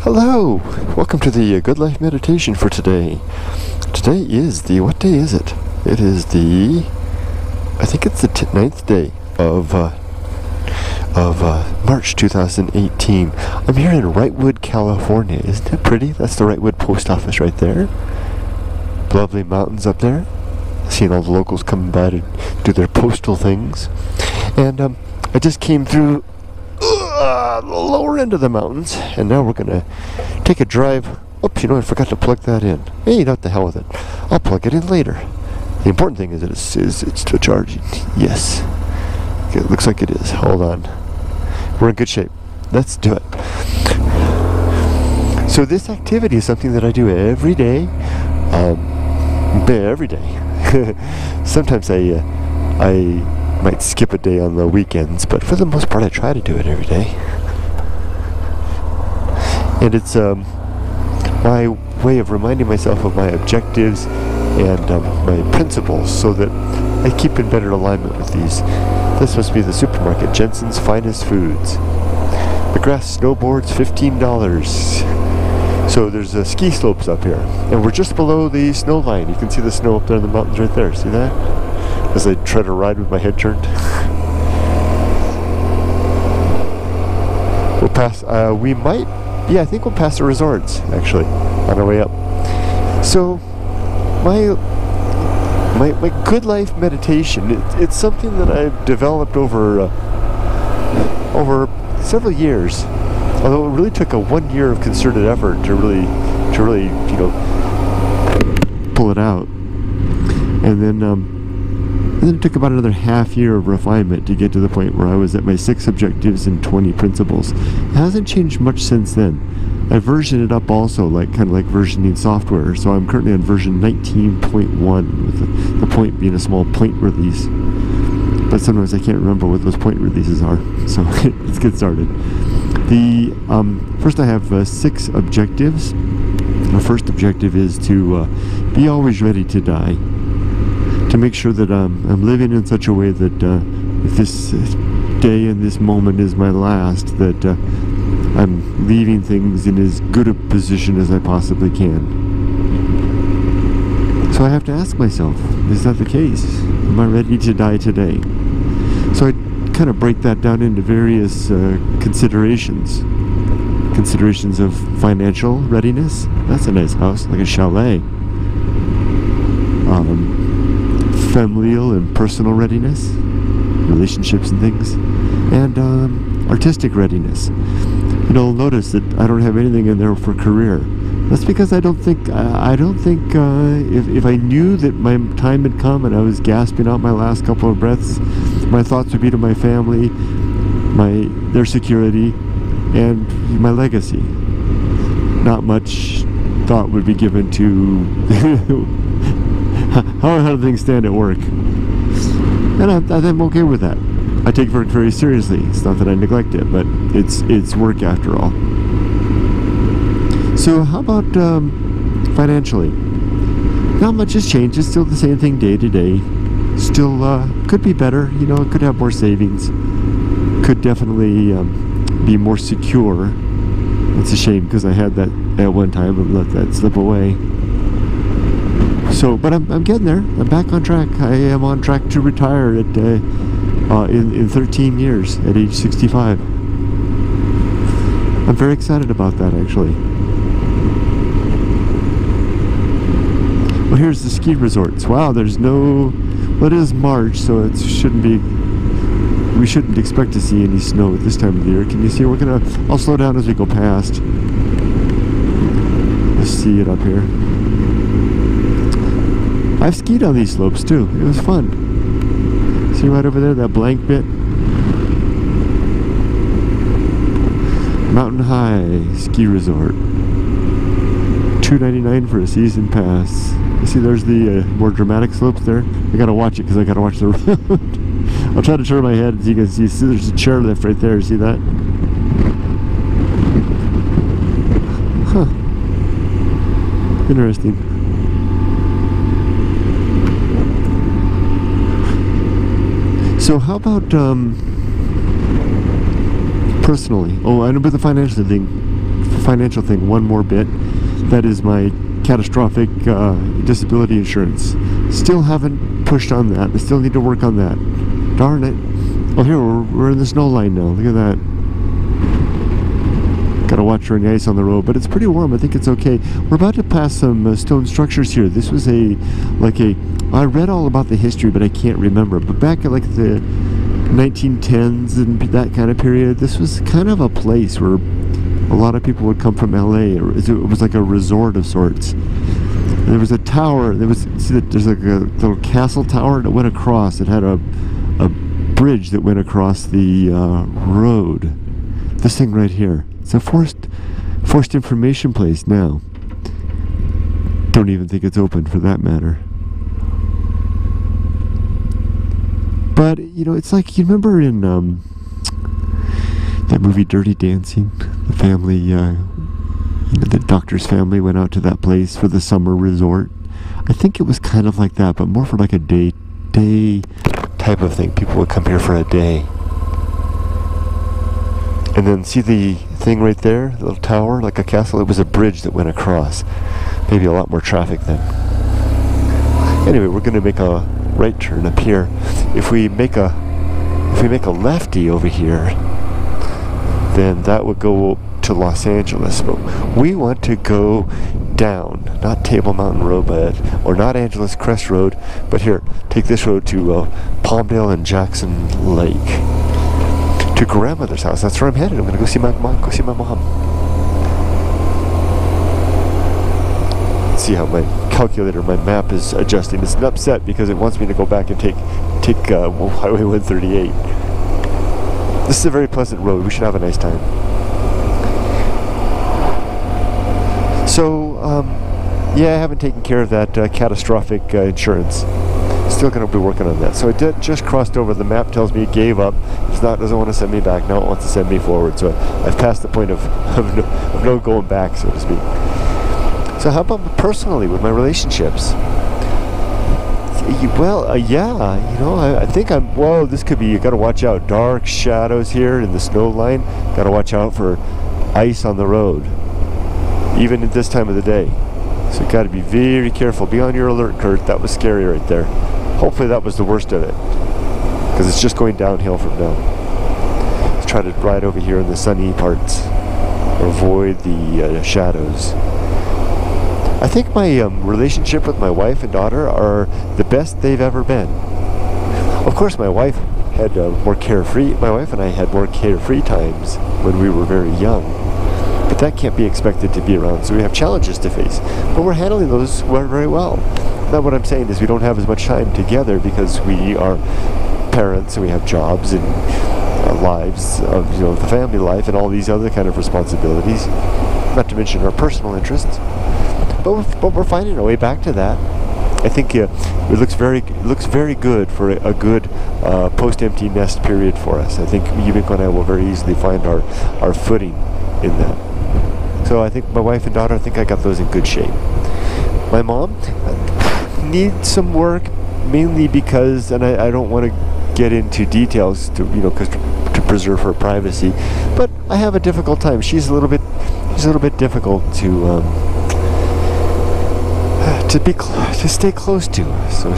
Hello! Welcome to the Good Life Meditation for today. Today is what day is it? It is I think it's the 9th day of March 2018. I'm here in Wrightwood, California. Isn't that pretty? That's the Wrightwood post office right there. Lovely mountains up there. Seeing all the locals coming by to do their postal things. And I just came through the lower end of the mountains, and now we're gonna take a drive. Oops, I forgot to plug that in. Hey, not the hell with it. I'll plug it in later. The important thing is that it's still charging. Yes, it looks like it is. Hold on, we're in good shape. Let's do it. So this activity is something that I do every day. Every day. Sometimes I might skip a day on the weekends, but for the most part I try to do it every day. And it's my way of reminding myself of my objectives and my principles so that I keep in better alignment with these. This must be the supermarket, Jensen's Finest Foods. McGrath snowboards, $15. So there's ski slopes up here, and we're just below the snow line. You can see the snow up there in the mountains right there. See that? As I try to ride with my head turned. We'll pass, I think we'll pass the resorts, actually, on our way up. So, my good life meditation, it's something that I've developed over several years. Although it really took a 1 year of concerted effort to really, pull it out. And then it took about another half year of refinement to get to the point where I was at my 6 objectives and 20 principles. It hasn't changed much since then. I versioned it up also, kind of like versioning software. So I'm currently on version 19.1, with the point being a small point release. But sometimes I can't remember what those point releases are. So let's get started. First I have 6 objectives. The first objective is to be always ready to die. To make sure that I'm living in such a way that if this day and this moment is my last, that I'm leaving things in as good a position as I possibly can. So I have to ask myself, is that the case? Am I ready to die today? So I kind of break that down into various considerations. Considerations of financial readiness. That's a nice house, like a chalet. Familial and personal readiness, relationships and things, and artistic readiness. You'll notice that I don't have anything in there for career. That's because I don't think if I knew that my time had come and I was gasping out my last couple of breaths, my thoughts would be to my family, their security, and my legacy. Not much thought would be given to how do things stand at work. And I'm okay with that. I take work very seriously. It's not that I neglect it, but it's work after all. So how about financially? Not much has changed. It's still the same thing day to day. Still could be better. It could have more savings. Could definitely be more secure. It's a shame because I had that at one time and let that slip away. So, but I'm getting there. I'm back on track. I am on track to retire at in 13 years at age 65. I'm very excited about that, actually. Well, here's the ski resorts. Wow, there's no. Well, it is March, so it shouldn't be. We shouldn't expect to see any snow at this time of the year. Can you see? I'll slow down as we go past. Let's see it up here. I've skied on these slopes too. It was fun. See right over there, that blank bit? Mountain High Ski Resort. $2.99 for a season pass. You see there's the more dramatic slopes there? I gotta watch it because I gotta watch the road. I'll try to turn my head so you can see there's a chairlift right there. See that? Huh. Interesting. So how about personally? Oh, I know about the financial thing. financial thing, one more bit. That is my catastrophic disability insurance. Still haven't pushed on that. I still need to work on that. Darn it. Oh, here, we're in the snow line now. Look at that. Gotta watch for any ice on the road, but it's pretty warm. I think it's okay. We're about to pass some stone structures here. This was I read all about the history, but I can't remember. But back at like the 1910s and that kind of period, this was kind of a place where a lot of people would come from LA. It was like a resort of sorts. And there was a tower. There's like a little castle tower that went across. It had a bridge that went across the road. This thing right here. It's a forced information place now. Don't even think it's open for that matter. But, you know, it's like, you remember in that movie Dirty Dancing? The family, the doctor's family went out to that place for the summer resort. I think it was kind of like that, but more for like a day type of thing. People would come here for a day. And then see the thing right there, the little tower, like a castle? It was a bridge that went across. Maybe a lot more traffic then. Anyway, we're going to make a right turn up here. If we make a lefty over here, then that would go to Los Angeles. But we want to go down, not Table Mountain Road, or not Angeles Crest Road, but here, take this road to Palmdale and Jackson Lake. To grandmother's house. That's where I'm headed. I'm going to go see my mom. Let's see how my calculator, my map is adjusting. It's upset because it wants me to go back and take Highway 138. This is a very pleasant road. We should have a nice time. So, yeah, I haven't taken care of that catastrophic insurance. Still going to be working on that. So I just crossed over. The map tells me it gave up. It's not, doesn't want to send me back. Now it wants to send me forward. So I've passed the point of no going back, so to speak. So how about personally with my relationships? Well, yeah, you know, I think whoa, this could be, you got to watch out. Dark shadows here in the snow line. Got to watch out for ice on the road, even at this time of the day. So you got to be very careful. Be on your alert, Kurt. That was scary right there. Hopefully that was the worst of it, because it's just going downhill from now. Let's try to ride over here in the sunny parts, or avoid the shadows. I think my relationship with my wife and daughter are the best they've ever been. Of course, my wife and I had more carefree times when we were very young. But that can't be expected to be around, so we have challenges to face. But we're handling those very well. Now what I'm saying is we don't have as much time together because we are parents and we have jobs and lives of, you know, the family life and all these other kind of responsibilities. Not to mention our personal interests. But we're finding our way back to that. I think it looks very good for a good post-empty nest period for us. I think Yumiko and I will very easily find our footing in that. So I think my wife and daughter, I think I got those in good shape. My mom needs some work, mainly because, and I don't want to get into details to, you know, because to preserve her privacy, but I have a difficult time. She's a little bit difficult to stay close to. So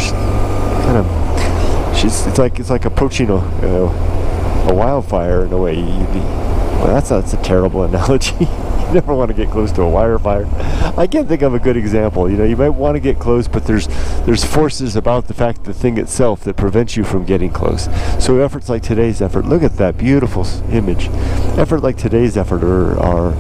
it's like approaching a wildfire in a way. Well, that's a terrible analogy. You never want to get close to a wire fire. I can't think of a good example. You know, you might want to get close, but there's forces about the thing itself that prevents you from getting close. So efforts like today's effort, look at that beautiful image. Effort like today's effort are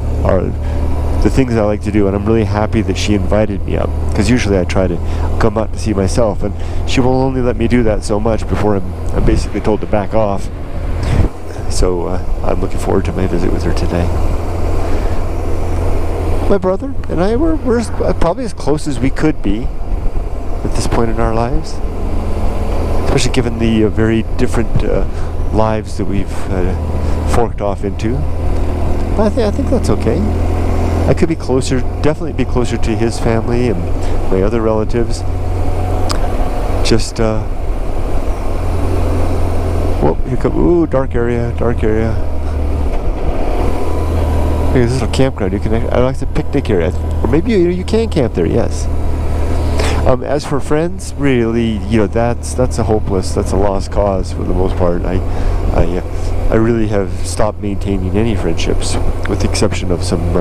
the things I like to do, and I'm really happy that she invited me up, because usually I try to come out to see myself, and she will only let me do that so much before I'm basically told to back off. So I'm looking forward to my visit with her today. My brother and I we're probably as close as we could be at this point in our lives, especially given the very different lives that we've forked off into. But I think that's okay. I could be closer, definitely be closer to his family and my other relatives. Just whoa, here come, ooh, dark area. this little campground. You can. I like the picnic area, or maybe you can camp there. Yes. As for friends, really, that's a hopeless, that's a lost cause for the most part. I really have stopped maintaining any friendships, with the exception of some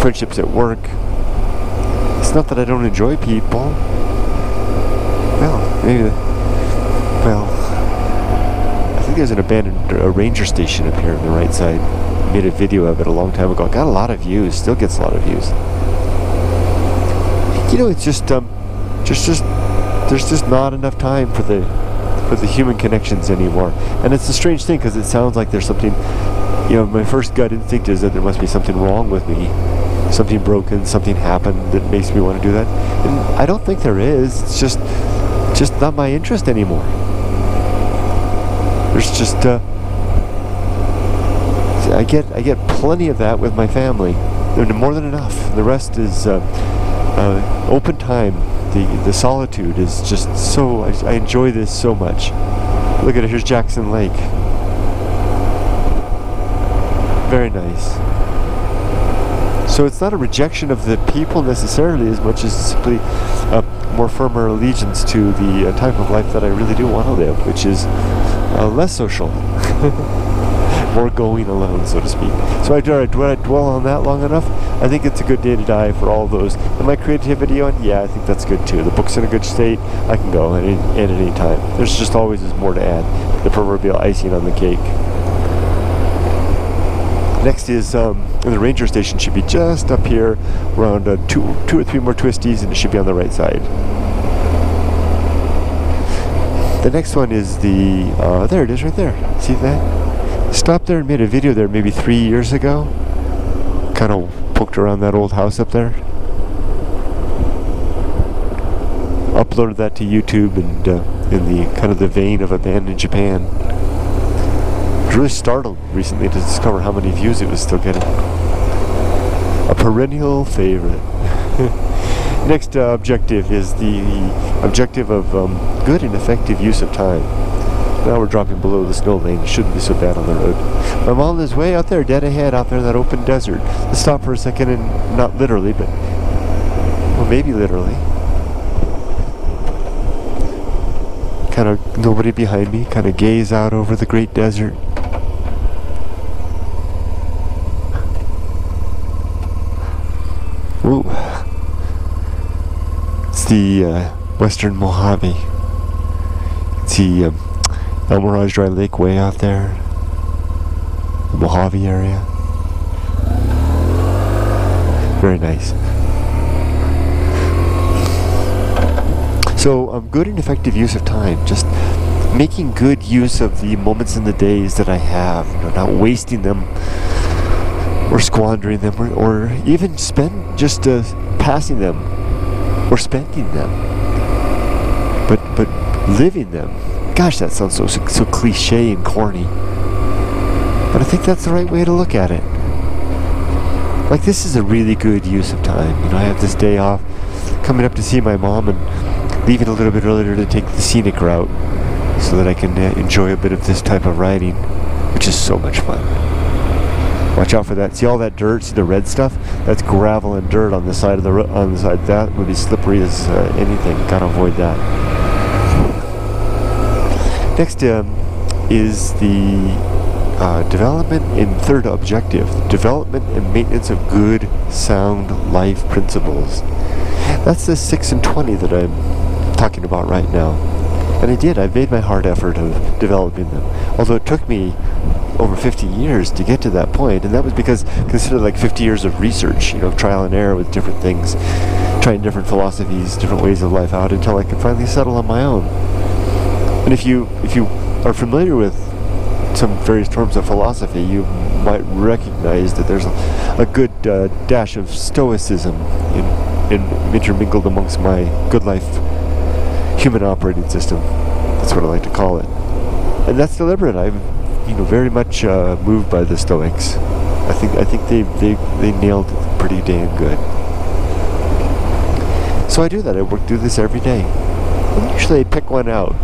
friendships at work. It's not that I don't enjoy people. I think there's an abandoned ranger station up here on the right side. I made a video of it a long time ago. Got a lot of views. Still gets a lot of views. It's just there's just not enough time for the human connections anymore. And it's a strange thing because it sounds like there's something. My first gut instinct is that there must be something wrong with me. Something broken, something happened that makes me want to do that. And I don't think there is. It's just not my interest anymore. There's just I get plenty of that with my family. More than enough. The rest is open time. The solitude is just so. I enjoy this so much. Look at it. Here's Jackson Lake. Very nice. So it's not a rejection of the people necessarily as much as simply a more firmer allegiance to the type of life that I really do want to live, which is less social. More going alone, so to speak. So do I dwell on that long enough? I think it's a good day to die for all those. Am I creativity on? Yeah, I think that's good too. The book's in a good state. I can go at any time. There's just always more to add. The proverbial icing on the cake. Next is the ranger station should be just up here, around two or three more twisties, and it should be on the right side. The next one is there it is right there. See that? Stopped there and made a video there maybe 3 years ago. Kind of poked around that old house up there. Uploaded that to YouTube, and in the kind of the vein of Abandoned Japan. I was really startled recently to discover how many views it was still getting. A perennial favorite. Next objective is the objective of good and effective use of time. Now we're dropping below the snow lane. It shouldn't be so bad on the road. My mom is way out there, dead ahead, out there in that open desert. Let's stop for a second, and not literally, but well, maybe literally. Kind of nobody behind me. Kind of gaze out over the great desert. Ooh. It's the Western Mojave. It's the El Mirage Dry Lake way out there. The Mojave area. Very nice. So, good and effective use of time. Just making good use of the moments in the days that I have. Not wasting them or squandering them, or even just passing them or spending them, but living them. Gosh, that sounds so cliche and corny, but I think that's the right way to look at it. Like, this is a really good use of time. I have this day off, coming up to see my mom and leaving a little bit earlier to take the scenic route so that I can enjoy a bit of this type of riding, which is so much fun. Watch out for that. See all that dirt? See the red stuff? That's gravel and dirt on the side of on the side. That would be slippery as anything. Gotta avoid that. Next is the development in third objective. Development and maintenance of good, sound life principles. That's the 6 and 20 that I'm talking about right now. And I made my hard effort of developing them. Although it took me over 50 years to get to that point, and that was because consider like 50 years of research, trial and error with different things, trying different philosophies, different ways of life out until I could finally settle on my own. And if you are familiar with some various terms of philosophy, you might recognize that there's a good dash of stoicism intermingled amongst my good life human operating system. That's what I like to call it, and that's deliberate. I'm very much moved by the Stoics. I think they nailed it pretty damn good. So I do that. I do this every day. And usually I pick one out.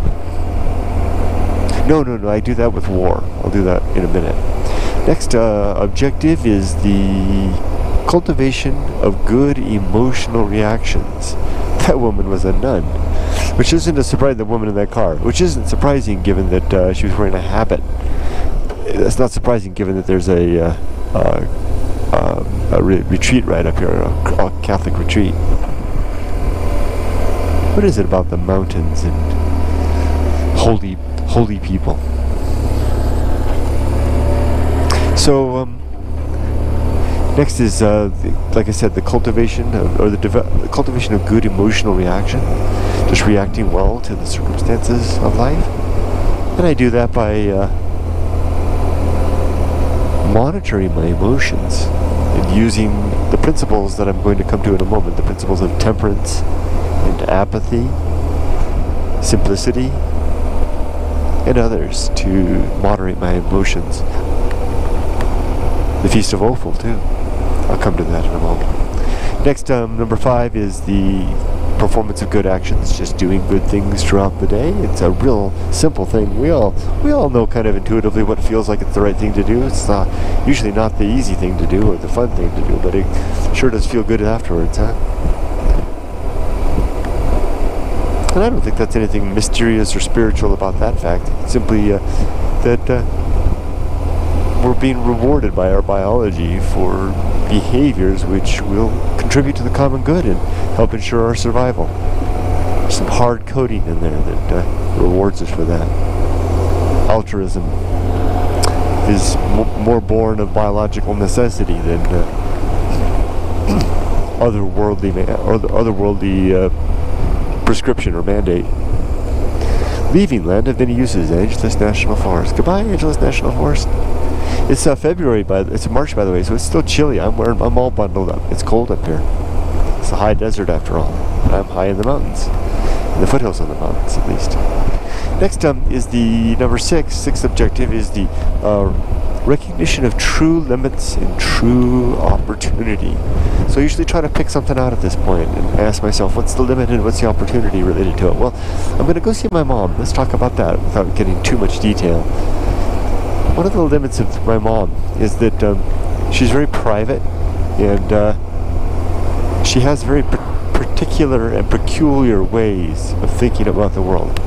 No, I do that with war. I'll do that in a minute. Next objective is the cultivation of good emotional reactions. That woman was a nun, which isn't a surprise. The woman in that car, which isn't surprising given that she was wearing a habit. It's not surprising given that there's a retreat right up here, a Catholic retreat. What is it about the mountains and holy people? So next is, like I said, the cultivation of, the cultivation of good emotional reaction, just reacting well to the circumstances of life. And I do that by monitoring my emotions and using the principles that I'm going to come to in a moment, the principles of temperance and apathy, simplicity, and others to moderate my emotions. The Feast of Offal, too. I'll come to that in a moment. Next, number 5 is the performance of good actions, just doing good things throughout the day. It's a real simple thing. We all know kind of intuitively what feels like it's the right thing to do. It's usually not the easy thing to do or the fun thing to do, but it sure does feel good afterwards, huh? And I don't think that's anything mysterious or spiritual about that fact. It's simply that we're being rewarded by our biology for behaviors which will contribute to the common good and help ensure our survival. There's some hard coding in there that rewards us for that. Altruism is more born of biological necessity than otherworldly prescription or mandate. Leaving land of many uses, Angeles National Forest. Goodbye, Angeles National Forest. It's February, it's March, by the way, so it's still chilly. I'm all bundled up. It's cold up here. It's a high desert after all. But I'm high in the mountains, in the foothills of the mountains, at least. Next is the number 6. Sixth objective is the recognition of true limits and true opportunity. So I usually try to pick something out at this point and ask myself, what's the limit and what's the opportunity related to it? Well, I'm going to go see my mom. Let's talk about that without getting too much detail. One of the limits of my mom is that she's very private, and she has very particular and peculiar ways of thinking about the world.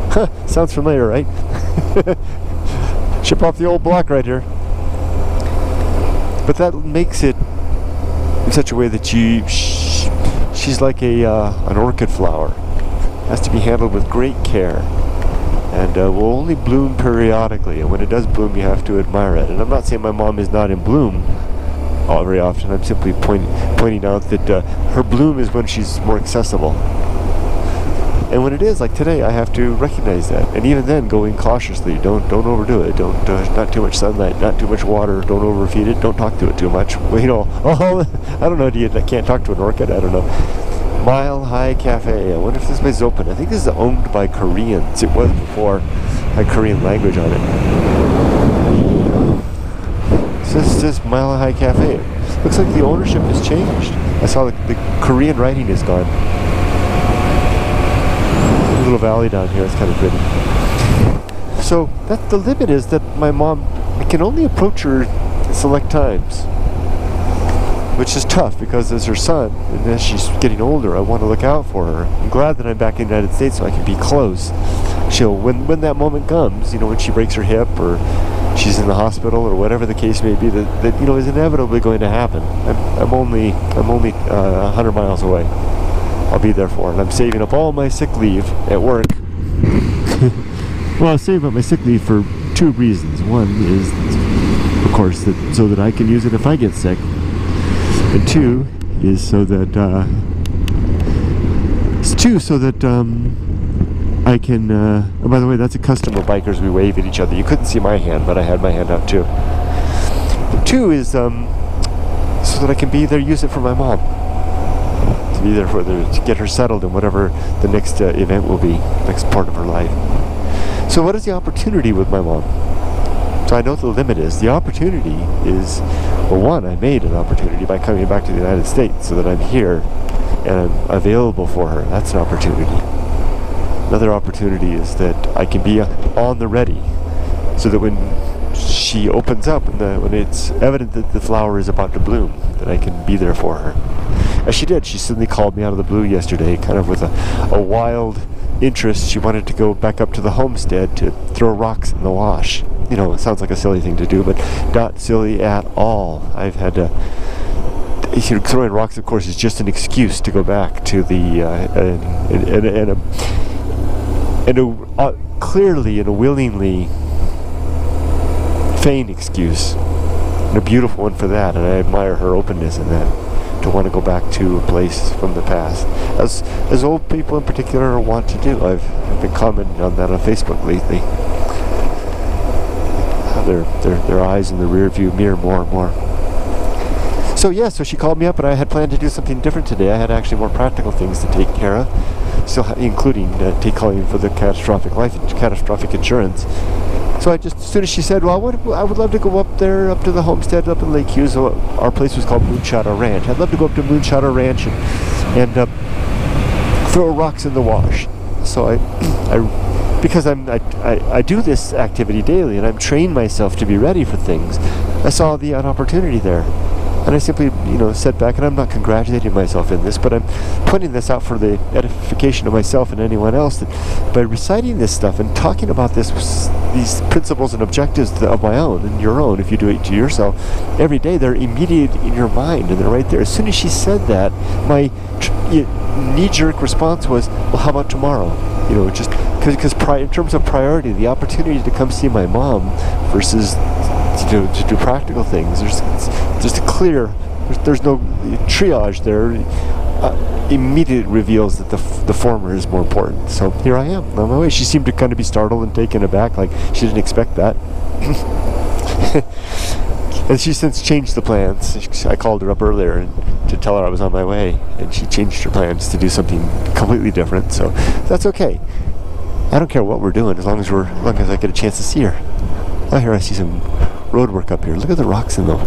Sounds familiar, right? Ship off the old block right here. But that makes it in such a way that she's like an orchid flower. Has to be handled with great care. And will only bloom periodically, and when it does bloom you have to admire it. And I'm not saying my mom is not in bloom very often. I'm simply pointing out that her bloom is when she's more accessible. And when it is, like today, I have to recognize that. And even then, go in cautiously. Don't overdo it. Don't not too much sunlight, not too much water. Don't overfeed it. Don't talk to it too much. Well, you know, I don't know. I can't talk to an orchid. I don't know. Mile High Cafe. I wonder if this place is open. I think this is owned by Koreans. It was before. Had Korean language on it. So this is Mile High Cafe. Looks like the ownership has changed. I saw the Korean writing is gone. A little valley down here. It's kind of pretty. So that's the limit, is that my mom, I can only approach her at select times. Which is tough, because as her son, and as she's getting older, I want to look out for her. I'm glad that I'm back in the United States so I can be close. When that moment comes, you know, when she breaks her hip or she's in the hospital or whatever the case may be, that you know, is inevitably going to happen. I'm only 100 miles away. I'll be there for her, and I'm saving up all my sick leave at work. Well, I save up my sick leave for 2 reasons. One is, of course, so that I can use it if I get sick. And 2 is so that I can, oh, by the way, that's a custom of bikers. We wave at each other. You couldn't see my hand, but I had my hand out too. 2 is so that I can be there, use it for my mom. To be there for her, to get her settled in whatever the next event will be, next part of her life. So what is the opportunity with my mom? So I know what the limit is. The opportunity is, well, one, I made an opportunity by coming back to the United States so that I'm here and I'm available for her. That's an opportunity. Another opportunity is that I can be on the ready so that when she she opens up and when it's evident that the flower is about to bloom, that I can be there for her. As she did, she suddenly called me out of the blue yesterday, kind of with a wild interest. She wanted to go back up to the homestead to throw rocks in the wash. You know, it sounds like a silly thing to do, but not silly at all. I've had to... throwing rocks, of course, is just an excuse to go back to the... clearly and a willingly feigned excuse. And a beautiful one for that, and I admire her openness in that. To want to go back to a place from the past, as old people in particular want to do. I've been commenting on that on Facebook lately. Their eyes in the rear view mirror more and more. So she called me up, and I had planned to do something different today. I had actually more practical things to take care of, still including calling for the catastrophic insurance. So I just, as soon as she said, well, I would love to go up there, up to the homestead, up in Lake Hughes. Our place was called Moonshadow Ranch. I'd love to go up to Moonshadow Ranch and throw rocks in the wash. So because I do this activity daily, and I'm trained myself to be ready for things. I saw the opportunity there. And I simply, sat back, and I'm not congratulating myself in this, but I'm pointing this out for the edification of myself and anyone else, that by reciting this stuff and talking about these principles and objectives of my own and your own, if you do it to yourself, every day, they're immediate in your mind, and they're right there. As soon as she said that, my knee-jerk response was, well, how about tomorrow? Just because in terms of priority, the opportunity to come see my mom versus to do practical things, there's no triage there. Immediately reveals that the former is more important. So here I am on my way. She seemed to kind of be startled and taken aback, like she didn't expect that. And she's since changed the plans. I called her up earlier to tell her I was on my way, and she changed her plans to do something completely different. So that's okay. I don't care what we're doing as long as I get a chance to see her. Oh, here I see some road work up here. Look at the rocks in the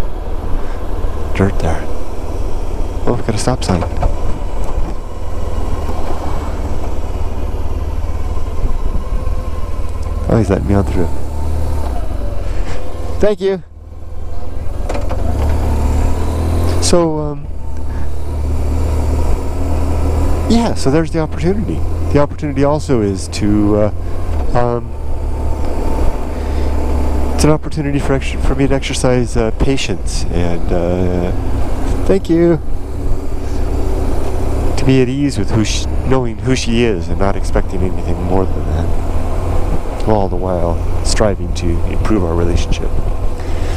dirt there. Oh, we've got a stop sign. Oh, he's letting me on through. Thank you. So, so there's the opportunity. The opportunity also is to, it's an opportunity for me to exercise patience and, thank you, to be at ease with knowing who she is and not expecting anything more than that, all the while striving to improve our relationship.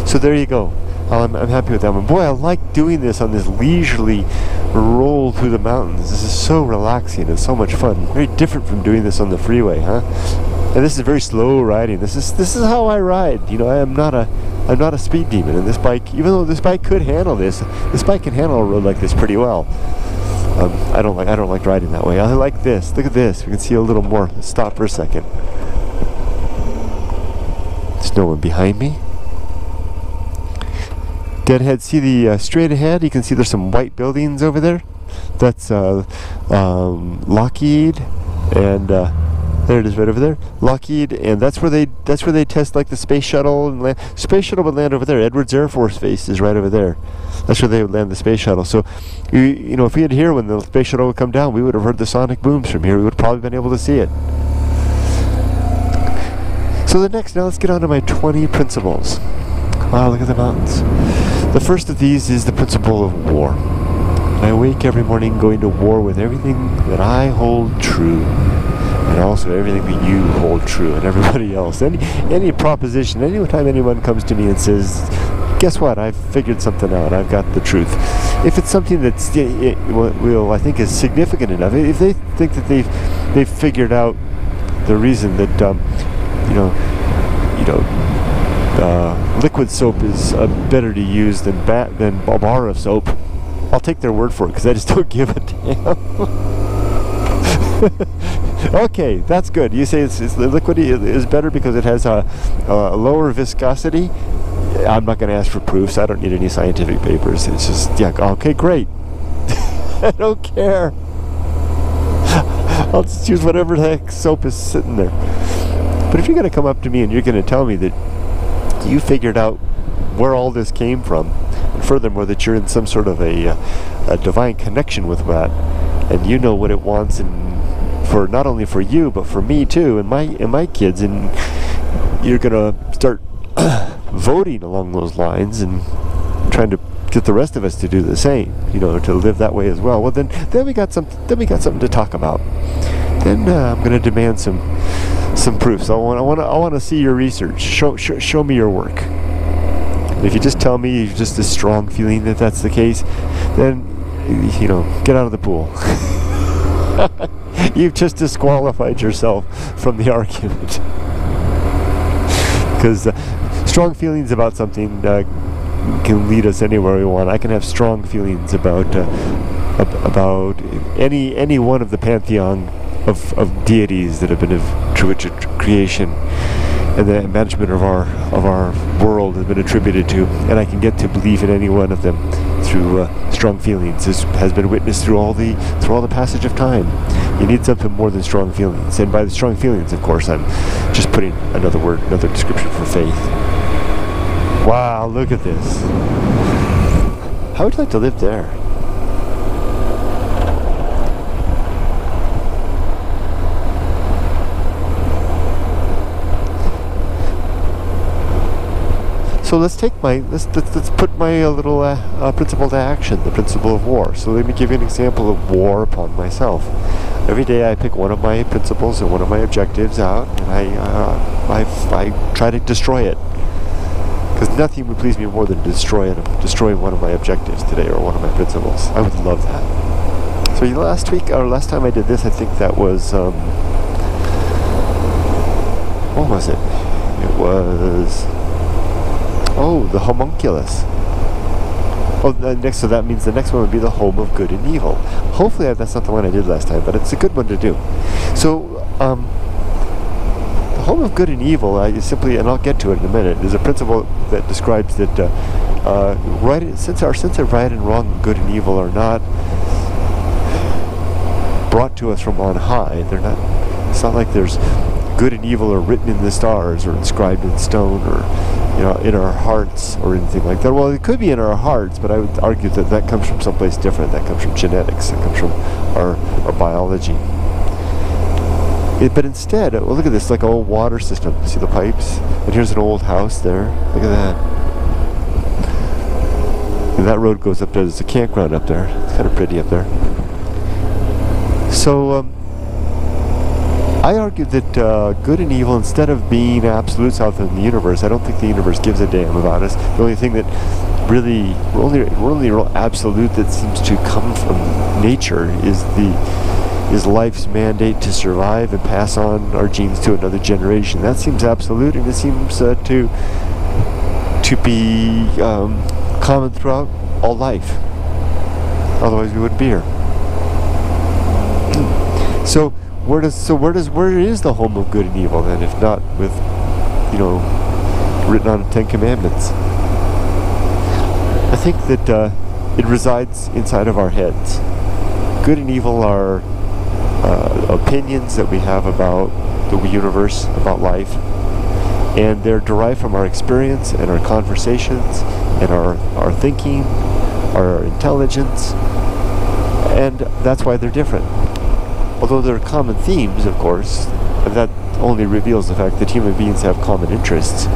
So there you go. I'm happy with that one. Boy, I like doing this on this leisurely roll through the mountains. This is so relaxing and so much fun. Very different from doing this on the freeway, huh? And this is very slow riding. This is how I ride. I'm not a speed demon. And this bike, even though this bike could handle this bike can handle a road like this pretty well. I don't like riding that way. I like this. Look at this. We can see a little more. Let's stop for a second. There's no one behind me. Dead ahead, see the straight ahead, you can see there's some white buildings over there. That's Lockheed, and there it is right over there. Lockheed, and that's where they test like the space shuttle and land. Space shuttle would land over there. Edwards Air Force Base is right over there. That's where they would land the space shuttle. So, if we had here when the space shuttle would come down, we would have heard the sonic booms from here. We would have probably been able to see it. So now let's get on to my 20 principles. Wow, look at the mountains. The first of these is the principle of war. I wake every morning going to war with everything that I hold true, and also everything that you hold true, and everybody else. Any proposition, anytime anyone comes to me and says, guess what, I've figured something out, I've got the truth. If it's something that's, I think is significant enough, if they think that they've figured out the reason that, liquid soap is better to use than a bar of soap, I'll take their word for it, because I just don't give a damn. Okay, that's good. You say the liquid is better because it has a lower viscosity. I'm not going to ask for proofs. I don't need any scientific papers. It's just, okay, great. I don't care. I'll just use whatever the heck soap is sitting there. But if you're going to come up to me and you're going to tell me that you figured out where all this came from, and furthermore that you're in some sort of a divine connection with that, and you know what it wants, and for not only for you but for me too, and my kids, and you're gonna start voting along those lines and trying to get the rest of us to do the same, to live that way as well. Well, then we got something to talk about. Then I'm going to demand some proofs. I want to see your research. Show me your work. And if you just tell me you've just a strong feeling that that's the case, then get out of the pool. You've just disqualified yourself from the argument. Because strong feelings about something can lead us anywhere we want. I can have strong feelings about any one of the pantheon of deities that have been attributed to creation, and the management of our world has been attributed to, and I can get to believe in any one of them through strong feelings. This has been witnessed through all the passage of time. You need something more than strong feelings, and by the strong feelings, of course, I'm just putting another description for faith. Wow, look at this. How would you like to live there? So let's put my little principle to action, the principle of war. So let me give you an example of war upon myself. Every day I pick one of my principles and one of my objectives out, and I try to destroy it. Because nothing would please me more than destroying one of my objectives today, or one of my principles. I would love that. So last time I did this, I think that was what was it? It was the Homunculus. So that means the next one would be the home of good and evil. Hopefully that's not the one I did last time, but it's a good one to do. So the home of good and evil is simply, and I'll get to it in a minute, is a principle that describes that since our sense of right and wrong, good and evil are not brought to us from on high. It's not like there's good and evil are written in the stars or inscribed in stone or in our hearts or anything like that. Well, it could be in our hearts, but I would argue that comes from someplace different. That comes from genetics. That comes from our biology. But instead, look at this, like an old water system. See the pipes? And here's an old house there. Look at that. And that road goes up there. There's a campground up there. It's kind of pretty up there. So, I argue that good and evil, instead of being absolutes out there in the universe, I don't think the universe gives a damn about us. The only thing that really, we're only real absolute that seems to come from nature is life's mandate to survive and pass on our genes to another generation. That seems absolute, and it seems to be common throughout all life. Otherwise, we wouldn't be here. So where is the home of good and evil then, if not with, written on the 10 Commandments? I think that it resides inside of our heads. Good and evil are opinions that we have about the universe, about life, and they're derived from our experience and our conversations and our thinking, our intelligence, and that's why they're different. Although there are common themes, of course, and that only reveals the fact that human beings have common interests.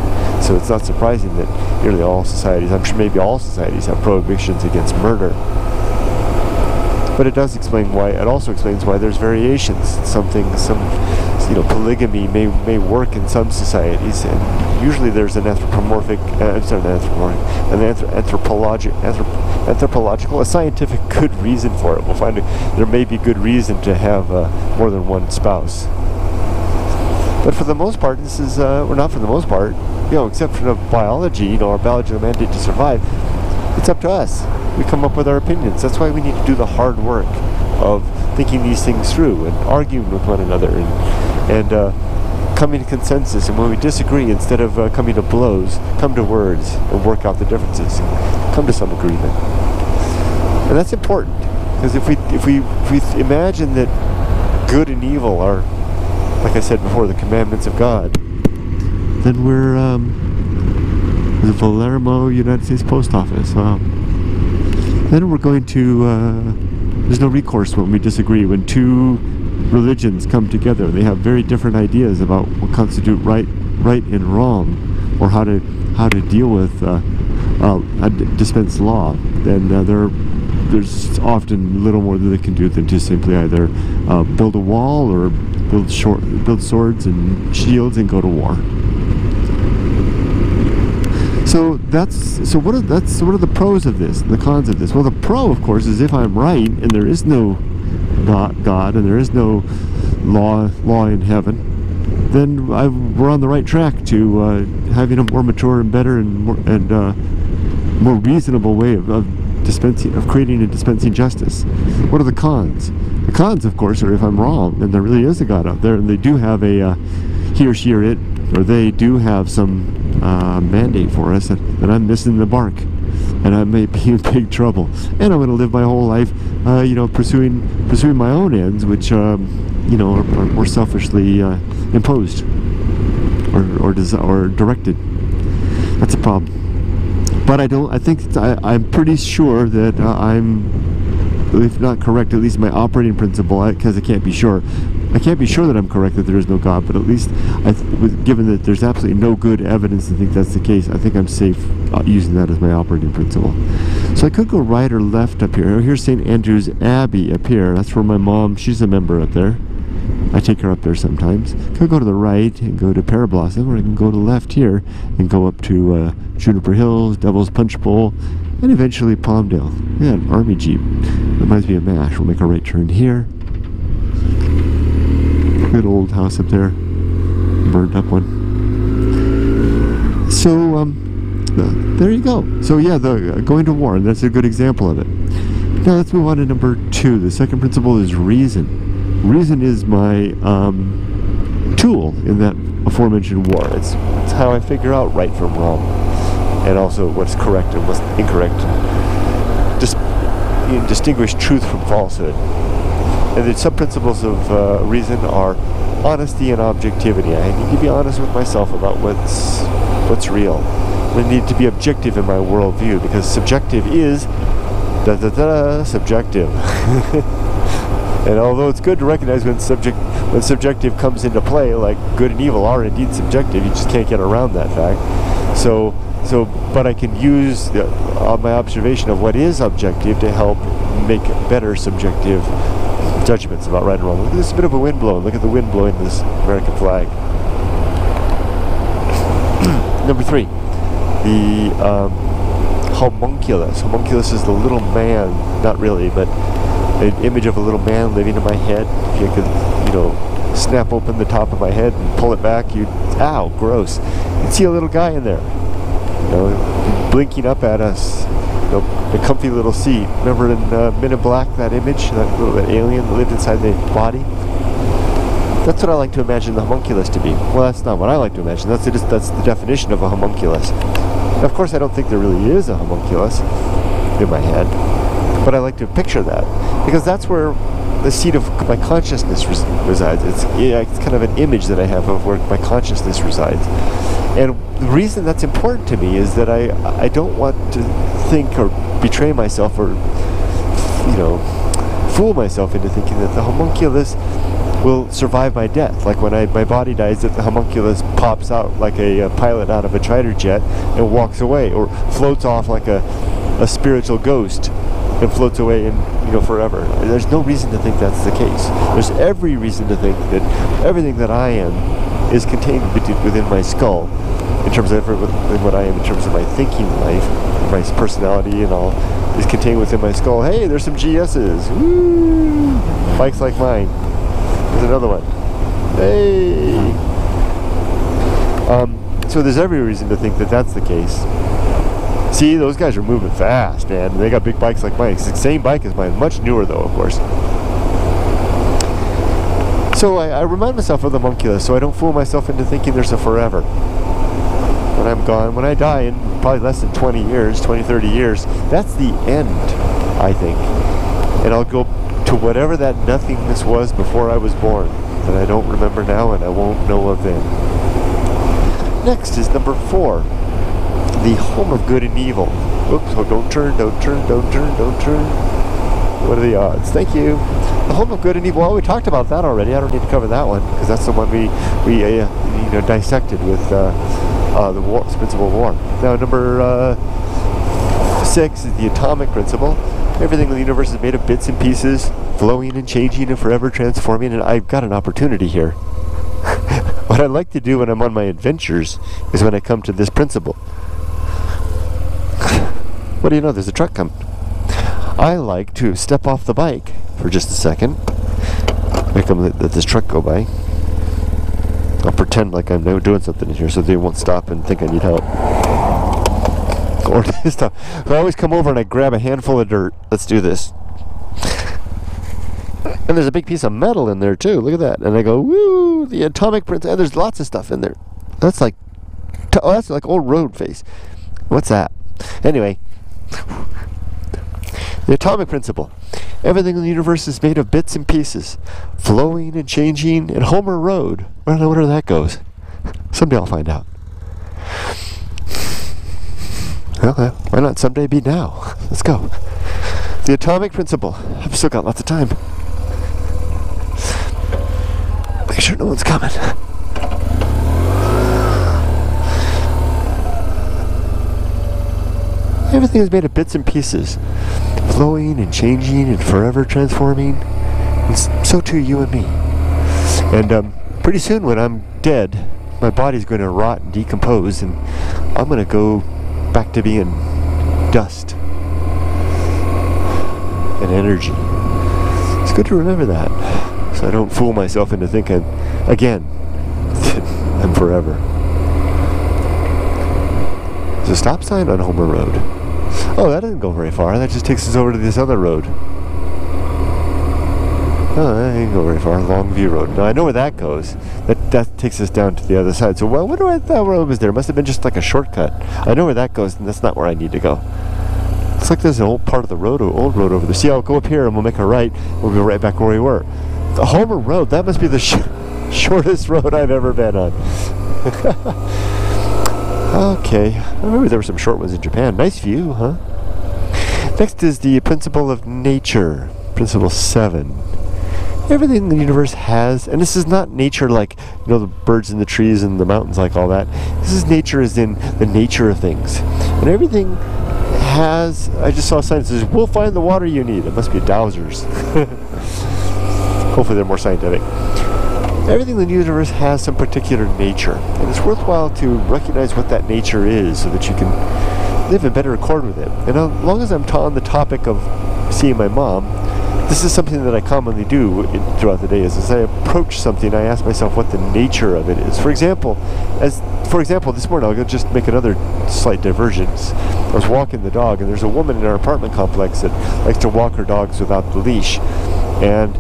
So it's not surprising that nearly all societies, I'm sure maybe all societies, have prohibitions against murder. But it does explain why. It also explains why there's variations. Polygamy may work in some societies, and usually there's an anthropological, a scientific good reason for it. We'll find there may be good reason to have more than one spouse. But for the most part, this is, not for the most part, except for the biology, our biological mandate to survive, it's up to us. We come up with our opinions. That's why we need to do the hard work of thinking these things through and arguing with one another and coming to consensus. And when we disagree, instead of coming to blows, come to words and work out the differences and come to some agreement. And that's important, because if we imagine that good and evil are, like I said before, the commandments of God, then we're The Palermo United States Post Office. Then we're going to, there's no recourse when we disagree. When two religions come together, they have very different ideas about what constitute right and wrong, or how to deal with a dispense law. Then there's often little more that they can do than to simply either build a wall or build swords and shields and go to war. So what are the pros of this, the cons of this? Well, the pro, of course, is if I'm right and there is no God and there is no law in heaven, then we're on the right track to having a more mature and better and more reasonable way of creating and dispensing justice. What are the cons? The cons, of course, are if I'm wrong and there really is a God out there and they do have a he or she or it, or they do have some mandate for us that I'm missing the mark, and I may be in big trouble, and I'm going to live my whole life, pursuing my own ends, which are more selfishly imposed or directed. That's a problem. But I'm pretty sure that I'm, if not correct, at least my operating principle, because I can't be sure. I can't be sure that I'm correct that there is no God, but at least, given that there's absolutely no good evidence to think that's the case, I think I'm safe using that as my operating principle. So I could go right or left up here. Here's St. Andrew's Abbey up here. That's where my mom, she's a member up there. I take her up there sometimes. Could go to the right and go to Parablossom, or I can go to the left here and go up to Juniper Hills, Devil's Punch Bowl, and eventually Palmdale. Yeah, an army jeep. Reminds me of MASH. We'll make a right turn here. Good old house up there, burned up one. So there you go. So yeah, going to war, and that's a good example of it. Now let's move on to number 2. The second principle is reason. Reason is my tool in that aforementioned war. It's how I figure out right from wrong, and also what's correct and what's incorrect, and distinguish truth from falsehood. And the sub-principles of reason are honesty and objectivity. I need to be honest with myself about what's real. I need to be objective in my worldview, because subjective is subjective. And although it's good to recognize when subjective comes into play, like good and evil are indeed subjective, you just can't get around that fact. But I can use my observation of what is objective to help make better subjective judgments about right and wrong. Look at this bit of a wind blowing. Look at the wind blowing this American flag. Number 3, the homunculus. Homunculus is the little man, not really, but an image of a little man living in my head. If you could, snap open the top of my head and pull it back, ow, gross. You'd see a little guy in there, blinking up at us. The comfy little seat. Remember in Men in Black, that image, that alien that lived inside the body? That's what I like to imagine the homunculus to be. Well, that's not what I like to imagine. That's the definition of a homunculus. Now, of course, I don't think there really is a homunculus in my head, but I like to picture that, because that's where the seat of my consciousness resides. It's kind of an image that I have of where my consciousness resides. And the reason that's important to me is that I don't want to think or betray myself or, fool myself into thinking that the homunculus will survive my death. Like when my body dies, that the homunculus pops out like a pilot out of a fighter jet and walks away, or floats off like a spiritual ghost and floats away and forever. There's no reason to think that's the case. There's every reason to think that everything that I am is contained within my skull, in terms of what I am, in terms of my thinking life, my personality and all, is contained within my skull. Hey, there's some GS's. Woo! Bikes like mine. There's another one. Hey! So there's every reason to think that that's the case. See, those guys are moving fast, man. They got big bikes like mine. It's the same bike as mine, much newer though, of course. So I remind myself of the homunculus, so I don't fool myself into thinking there's a forever. When I'm gone, when I die in probably less than 20 years, 20, 30 years, that's the end, I think. And I'll go to whatever that nothingness was before I was born, that I don't remember now and I won't know of then. Next is number 4. the home of good and evil. Oops, oh, don't turn, don't turn, don't turn, don't turn. What are the odds? Thank you. The home of good and evil. Well, we talked about that already. I don't need to cover that one because that's the one we dissected with the principle of war. Now, number 6 is the atomic principle. Everything in the universe is made of bits and pieces, flowing and changing and forever transforming. And I've got an opportunity here. What I like to do when I'm on my adventures is when I come to this principle. What do you know? There's a truck coming. I like to step off the bike for just a second. Make them let this truck go by. I'll pretend like I'm doing something in here so they won't stop and think I need help. Or stop. So I always come over and I grab a handful of dirt. Let's do this. And there's a big piece of metal in there too. Look at that. And I go, woo, the atomic principle. And there's lots of stuff in there. That's like old road face. What's that? Anyway, the atomic principle. Everything in the universe is made of bits and pieces, flowing and changing. And Homer Road, I don't know where that goes. Someday I'll find out. Well, why not someday be now? Let's go. The atomic principle. I've still got lots of time. Make sure no one's coming. Everything is made of bits and pieces, flowing and changing and forever transforming. And so too you and me. And pretty soon when I'm dead, my body's going to rot and decompose, and I'm going to go back to being dust and energy. It's good to remember that, so I don't fool myself into thinking, again, I'm forever. There's a stop sign on Homer Road. Oh, that doesn't go very far. That just takes us over to this other road. Oh, that didn't go very far. Longview Road. Now, I know where that goes. That takes us down to the other side. So, well, what do I thought road was there? It must have been just like a shortcut. I know where that goes, and that's not where I need to go. Looks like there's an old part of the road, or old road over there. See, I'll go up here, and we'll make a right. We'll go right back where we were. The Homer Road, that must be the shortest road I've ever been on. Okay, I remember there were some short ones in Japan. Nice view, huh? Next is the principle of nature, principle 7. Everything in the universe has, and this is not nature like, the birds and the trees and the mountains, like all that. This is nature as in the nature of things. And everything has, I just saw a sign that says, we'll find the water you need. It must be Dowsers. Hopefully they're more scientific. Everything in the universe has some particular nature, and it's worthwhile to recognize what that nature is so that you can live in better accord with it. And as long as I'm on the topic of seeing my mom, this is something that I commonly do throughout the day. As I approach something, I ask myself what the nature of it is. For example, this morning, I'll just make another slight divergence. I was walking the dog, and there's a woman in our apartment complex that likes to walk her dogs without the leash. And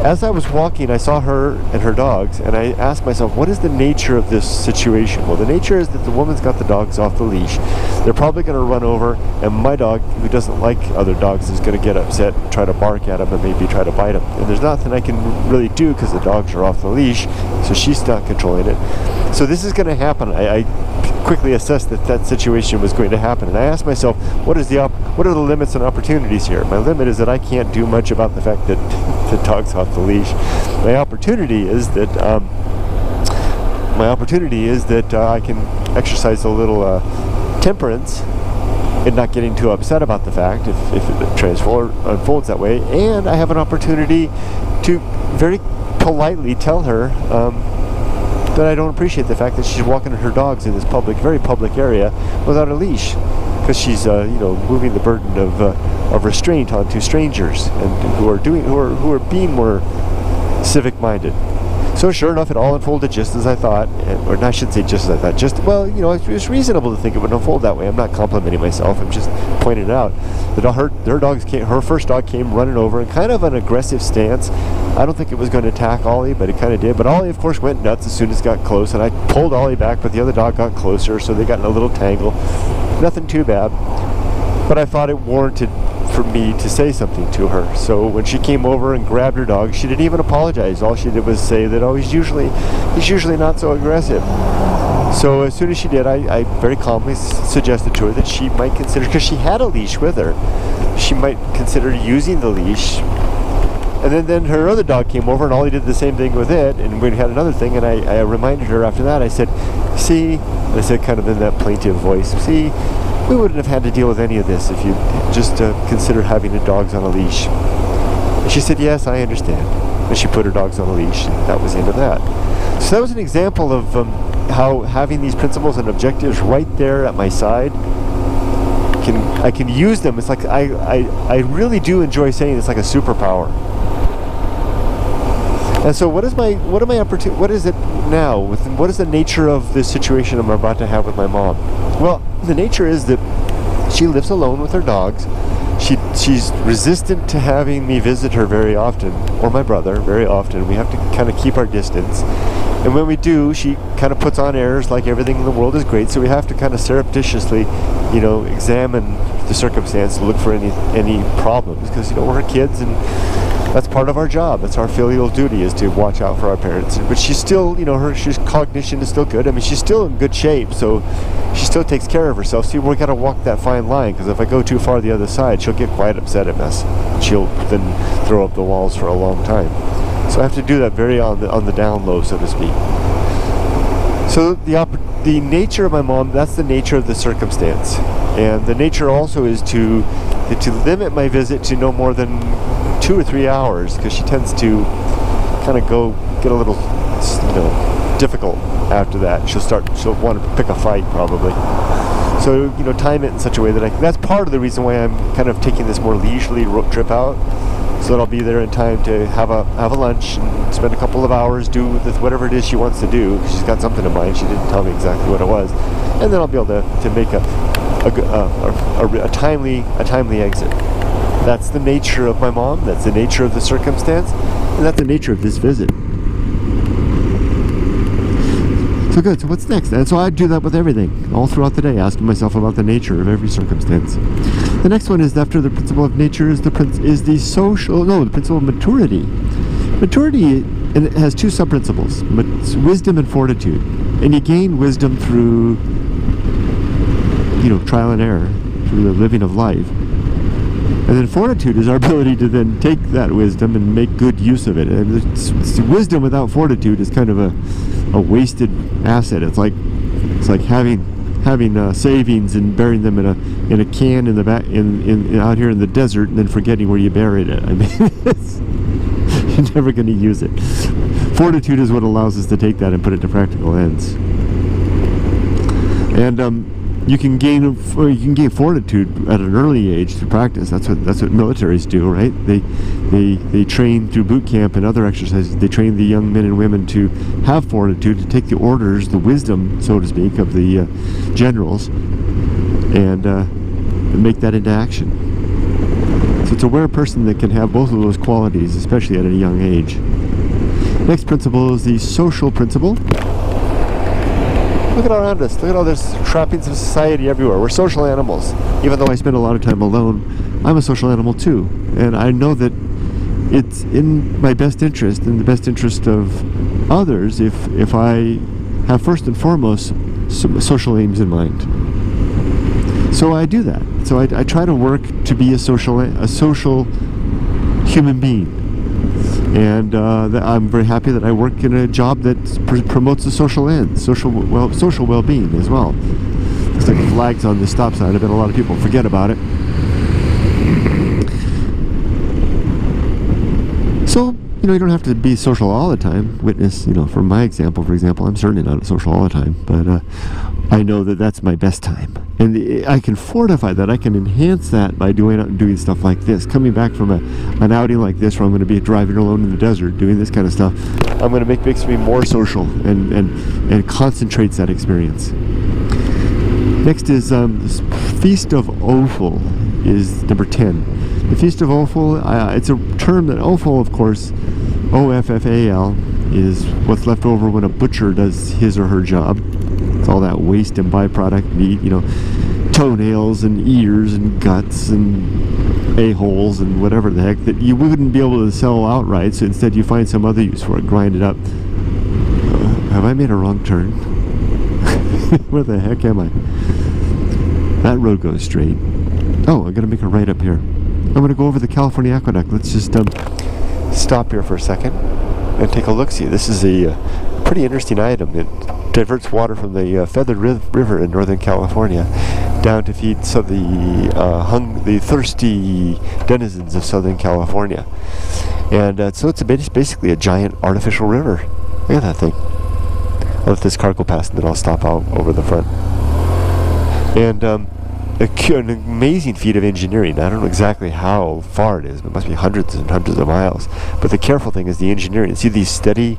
as I was walking, I saw her and her dogs, and I asked myself, what is the nature of this situation? Well, the nature is that the woman's got the dogs off the leash. They're probably going to run over, and my dog, who doesn't like other dogs, is going to get upset and try to bark at them and maybe try to bite them. And there's nothing I can really do because the dogs are off the leash, so she's not controlling it. So this is going to happen. I quickly assessed that situation was going to happen, and I asked myself, what are the limits and opportunities here? My limit is that I can't do much about the fact that the dog's off the leash. My opportunity is that I can exercise a little temperance and not getting too upset about the fact if it unfolds that way. And I have an opportunity to very politely tell her that I don't appreciate the fact that she's walking her dogs in this very public area without a leash, because she's moving the burden of restraint onto strangers and who are being more civic-minded. So sure enough, it all unfolded just as I thought, or I shouldn't say just as I thought. It was reasonable to think it would unfold that way. I'm not complimenting myself. I'm just pointing it out. Her first dog came running over in kind of an aggressive stance. I don't think it was going to attack Ollie, but it kind of did. But Ollie, of course, went nuts as soon as it got close, and I pulled Ollie back, but the other dog got closer, so they got in a little tangle. Nothing too bad, but I thought it warranted for me to say something to her. So when she came over and grabbed her dog, she didn't even apologize. All she did was say that, he's usually not so aggressive. So as soon as she did, I very calmly suggested to her that she might consider, because she had a leash with her, she might consider using the leash. And then her other dog came over, and Ollie did the same thing with it, and we had another thing, and I reminded her after that, I said, see, and I said kind of in that plaintive voice, see, we wouldn't have had to deal with any of this if you just consider having the dogs on a leash. And she said, yes, I understand. And she put her dogs on a leash, and that was the end of that. So that was an example of how having these principles and objectives right there at my side, I can use them. It's like I really do enjoy saying it's like a superpower. And so what is it now? What is the nature of this situation I'm about to have with my mom? Well, the nature is that she lives alone with her dogs. She's resistant to having me visit her very often, or my brother very often. We have to kind of keep our distance. And when we do, she kind of puts on airs like everything in the world is great, so we have to kind of surreptitiously, examine the circumstance to look for any problems, because, we're her kids, and that's part of our job. That's our filial duty, is to watch out for our parents. But she's still, her cognition is still good. I mean, she's still in good shape, so she still takes care of herself. See, we got to walk that fine line, because if I go too far the other side, she'll get quite upset at us. She'll then throw up the walls for a long time. So I have to do that very on the down low, so to speak. So the nature of my mom, that's the nature of the circumstance. And the nature also is to limit my visit to no more than 2 or 3 hours, because she tends to kind of get a little, difficult after that. She'll want to pick a fight probably. So, time it in such a way that that's part of the reason why I'm kind of taking this more leisurely road trip out, so that I'll be there in time to have a lunch and spend a couple of hours, do whatever it is she wants to do. She's got something in mind. She didn't tell me exactly what it was, and then I'll be able to make a timely exit. That's the nature of my mom. That's the nature of the circumstance, and that's the nature of this visit. So good. So what's next? And so I do that with everything, all throughout the day, asking myself about the nature of every circumstance. The next one is, after the principle of nature, is the principle of maturity. Maturity, and it has 2 sub-principles: wisdom and fortitude. And you gain wisdom through, trial and error, through the living of life. And then fortitude is our ability to then take that wisdom and make good use of it. And wisdom without fortitude is kind of a wasted asset. It's like having savings and burying them in a can in the back out here in the desert, and then forgetting where you buried it. I mean, you're never going to use it. Fortitude is what allows us to take that and put it to practical ends. And you can gain fortitude at an early age through practice. That's what militaries do, right? They train through boot camp and other exercises. They train the young men and women to have fortitude, to take the orders, the wisdom, so to speak, of the generals, and make that into action. So it's a rare person that can have both of those qualities, especially at a young age. Next principle is the social principle. Look at around us. Look at all this trappings of society everywhere. We're social animals. Even though I spend a lot of time alone, I'm a social animal too. And I know that it's in my best interest, in the best interest of others, if I have first and foremost social aims in mind. So I do that. So I try to work to be a social human being. And I'm very happy that I work in a job that promotes the social end, social well-being as well. Looks like the flags on the stop sign. I bet a lot of people forget about it. So, you don't have to be social all the time. Witness, from my example, for example, I'm certainly not social all the time, but I know that that's my best time. And I can fortify that, I can enhance that by doing stuff like this. Coming back from an outing like this, where I'm going to be driving alone in the desert, doing this kind of stuff, I'm going to makes me more social and concentrates that experience. Next is Feast of Offal is number 10. The Feast of Offal, it's a term that Offal, of course, O-F-F-A-L, is what's left over when a butcher does his or her job. It's all that waste and byproduct meat, toenails and ears and guts and a-holes and whatever the heck that you wouldn't be able to sell outright, so instead you find some other use for it, grind it up. Have I made a wrong turn? Where the heck am I? That road goes straight. Oh, I'm gonna make a right up here. I'm gonna go over the California Aqueduct. Let's just stop here for a second and take a look-see. This is a pretty interesting item. It diverts water from the Feathered River in Northern California down to feed the thirsty denizens of Southern California. And so it's basically a giant artificial river. Look at that thing. I'll let this car go past and then I'll stop out over the front. And an amazing feat of engineering. I don't know exactly how far it is, but it must be hundreds and hundreds of miles. But the careful thing is the engineering. See these steady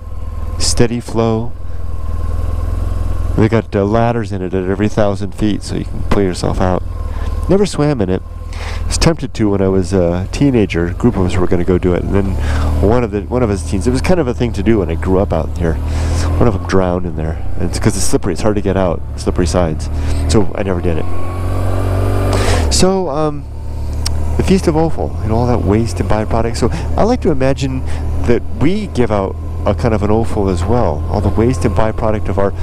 flow? They got ladders in it at every 1,000 feet, so you can pull yourself out. Never swam in it. I was tempted to when I was a teenager. A group of us were going to go do it, and then one of his teens. It was kind of a thing to do when I grew up out here. One of them drowned in there, and it's because it's slippery. It's hard to get out. Slippery sides. So I never did it. So the Feast of Offal, all that waste and byproducts. So I like to imagine that we give out a kind of an offal as well. All the waste and byproduct of our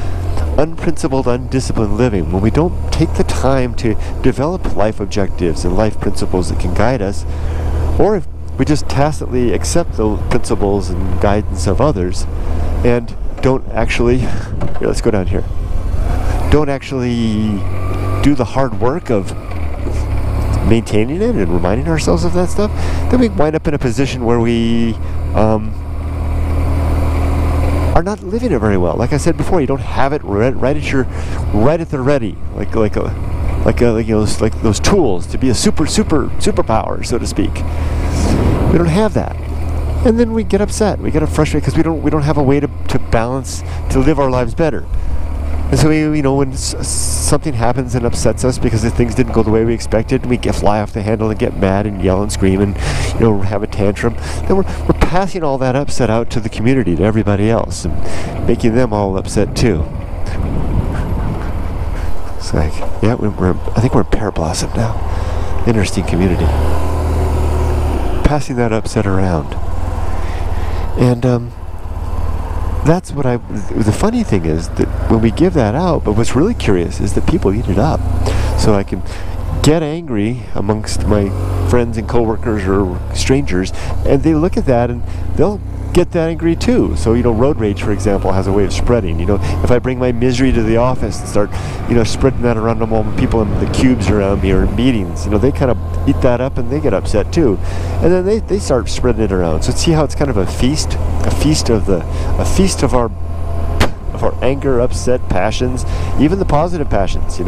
unprincipled, undisciplined living, when we don't take the time to develop life objectives and life principles that can guide us, or if we just tacitly accept the principles and guidance of others and don't actually, here, let's go down here, don't actually do the hard work of maintaining it and reminding ourselves of that stuff, then we wind up in a position where we are not living it very well. Like I said before, you don't have it right at the ready, like those tools to be a superpower, so to speak. We don't have that, and then we get upset. We get frustrated because we don't have a way to balance, to live our lives better. And so when something happens and upsets us because the things didn't go the way we expected, and we fly off the handle and get mad and yell and scream and have a tantrum, then we're passing all that upset out to the community, to everybody else, and making them all upset too. It's like, yeah, I think we're in Pear Blossom now. Interesting community. Passing that upset around. And that's what the funny thing is that when we give that out, but what's really curious is that people eat it up. So I can get angry amongst my friends and coworkers or strangers, and they look at that and they'll get that angry too. So road rage, for example, has a way of spreading. If I bring my misery to the office and start spreading that around all the people in the cubes around me or in meetings, they kind of eat that up and they get upset too, and then they start spreading it around. So see how it's kind of a feast of our anger, upset passions, even the positive passions.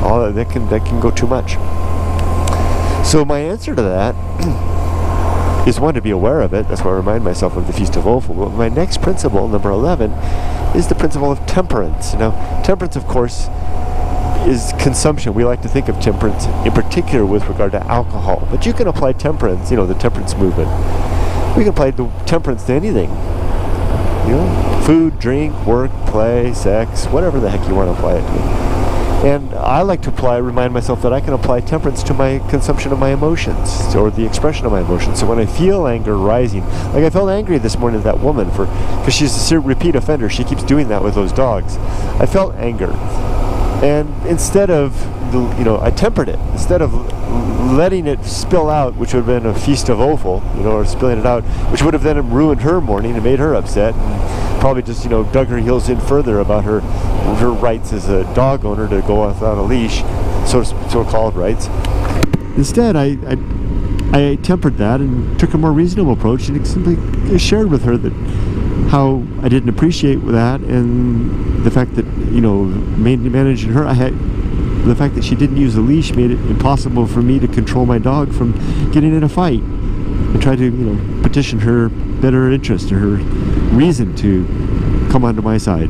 All that can go too much. So my answer to that is one, to be aware of it. That's why I remind myself of the Feast of Offal. But my next principle, number 11, is the principle of temperance. Temperance, of course, is consumption. We like to think of temperance in particular with regard to alcohol, but you can apply temperance, the temperance movement. We can apply the temperance to anything. Food, drink, work, play, sex, whatever the heck you want to apply it to. And I like to remind myself that I can apply temperance to my consumption of my emotions, or the expression of my emotions. So when I feel anger rising, like I felt angry this morning at that woman because she's a repeat offender. She keeps doing that with those dogs. I felt anger. And instead of, I tempered it. Instead of letting it spill out, which would have been a Feast of Offal, or spilling it out, which would have then ruined her morning and made her upset, and probably just, dug her heels in further about her rights as a dog owner to go without a leash, so-called rights. Instead, I tempered that and took a more reasonable approach, and simply shared with her that how I didn't appreciate that, and the fact that, managing her, the fact that she didn't use a leash made it impossible for me to control my dog from getting in a fight, and try to, petition her better interest or her reason to come onto my side.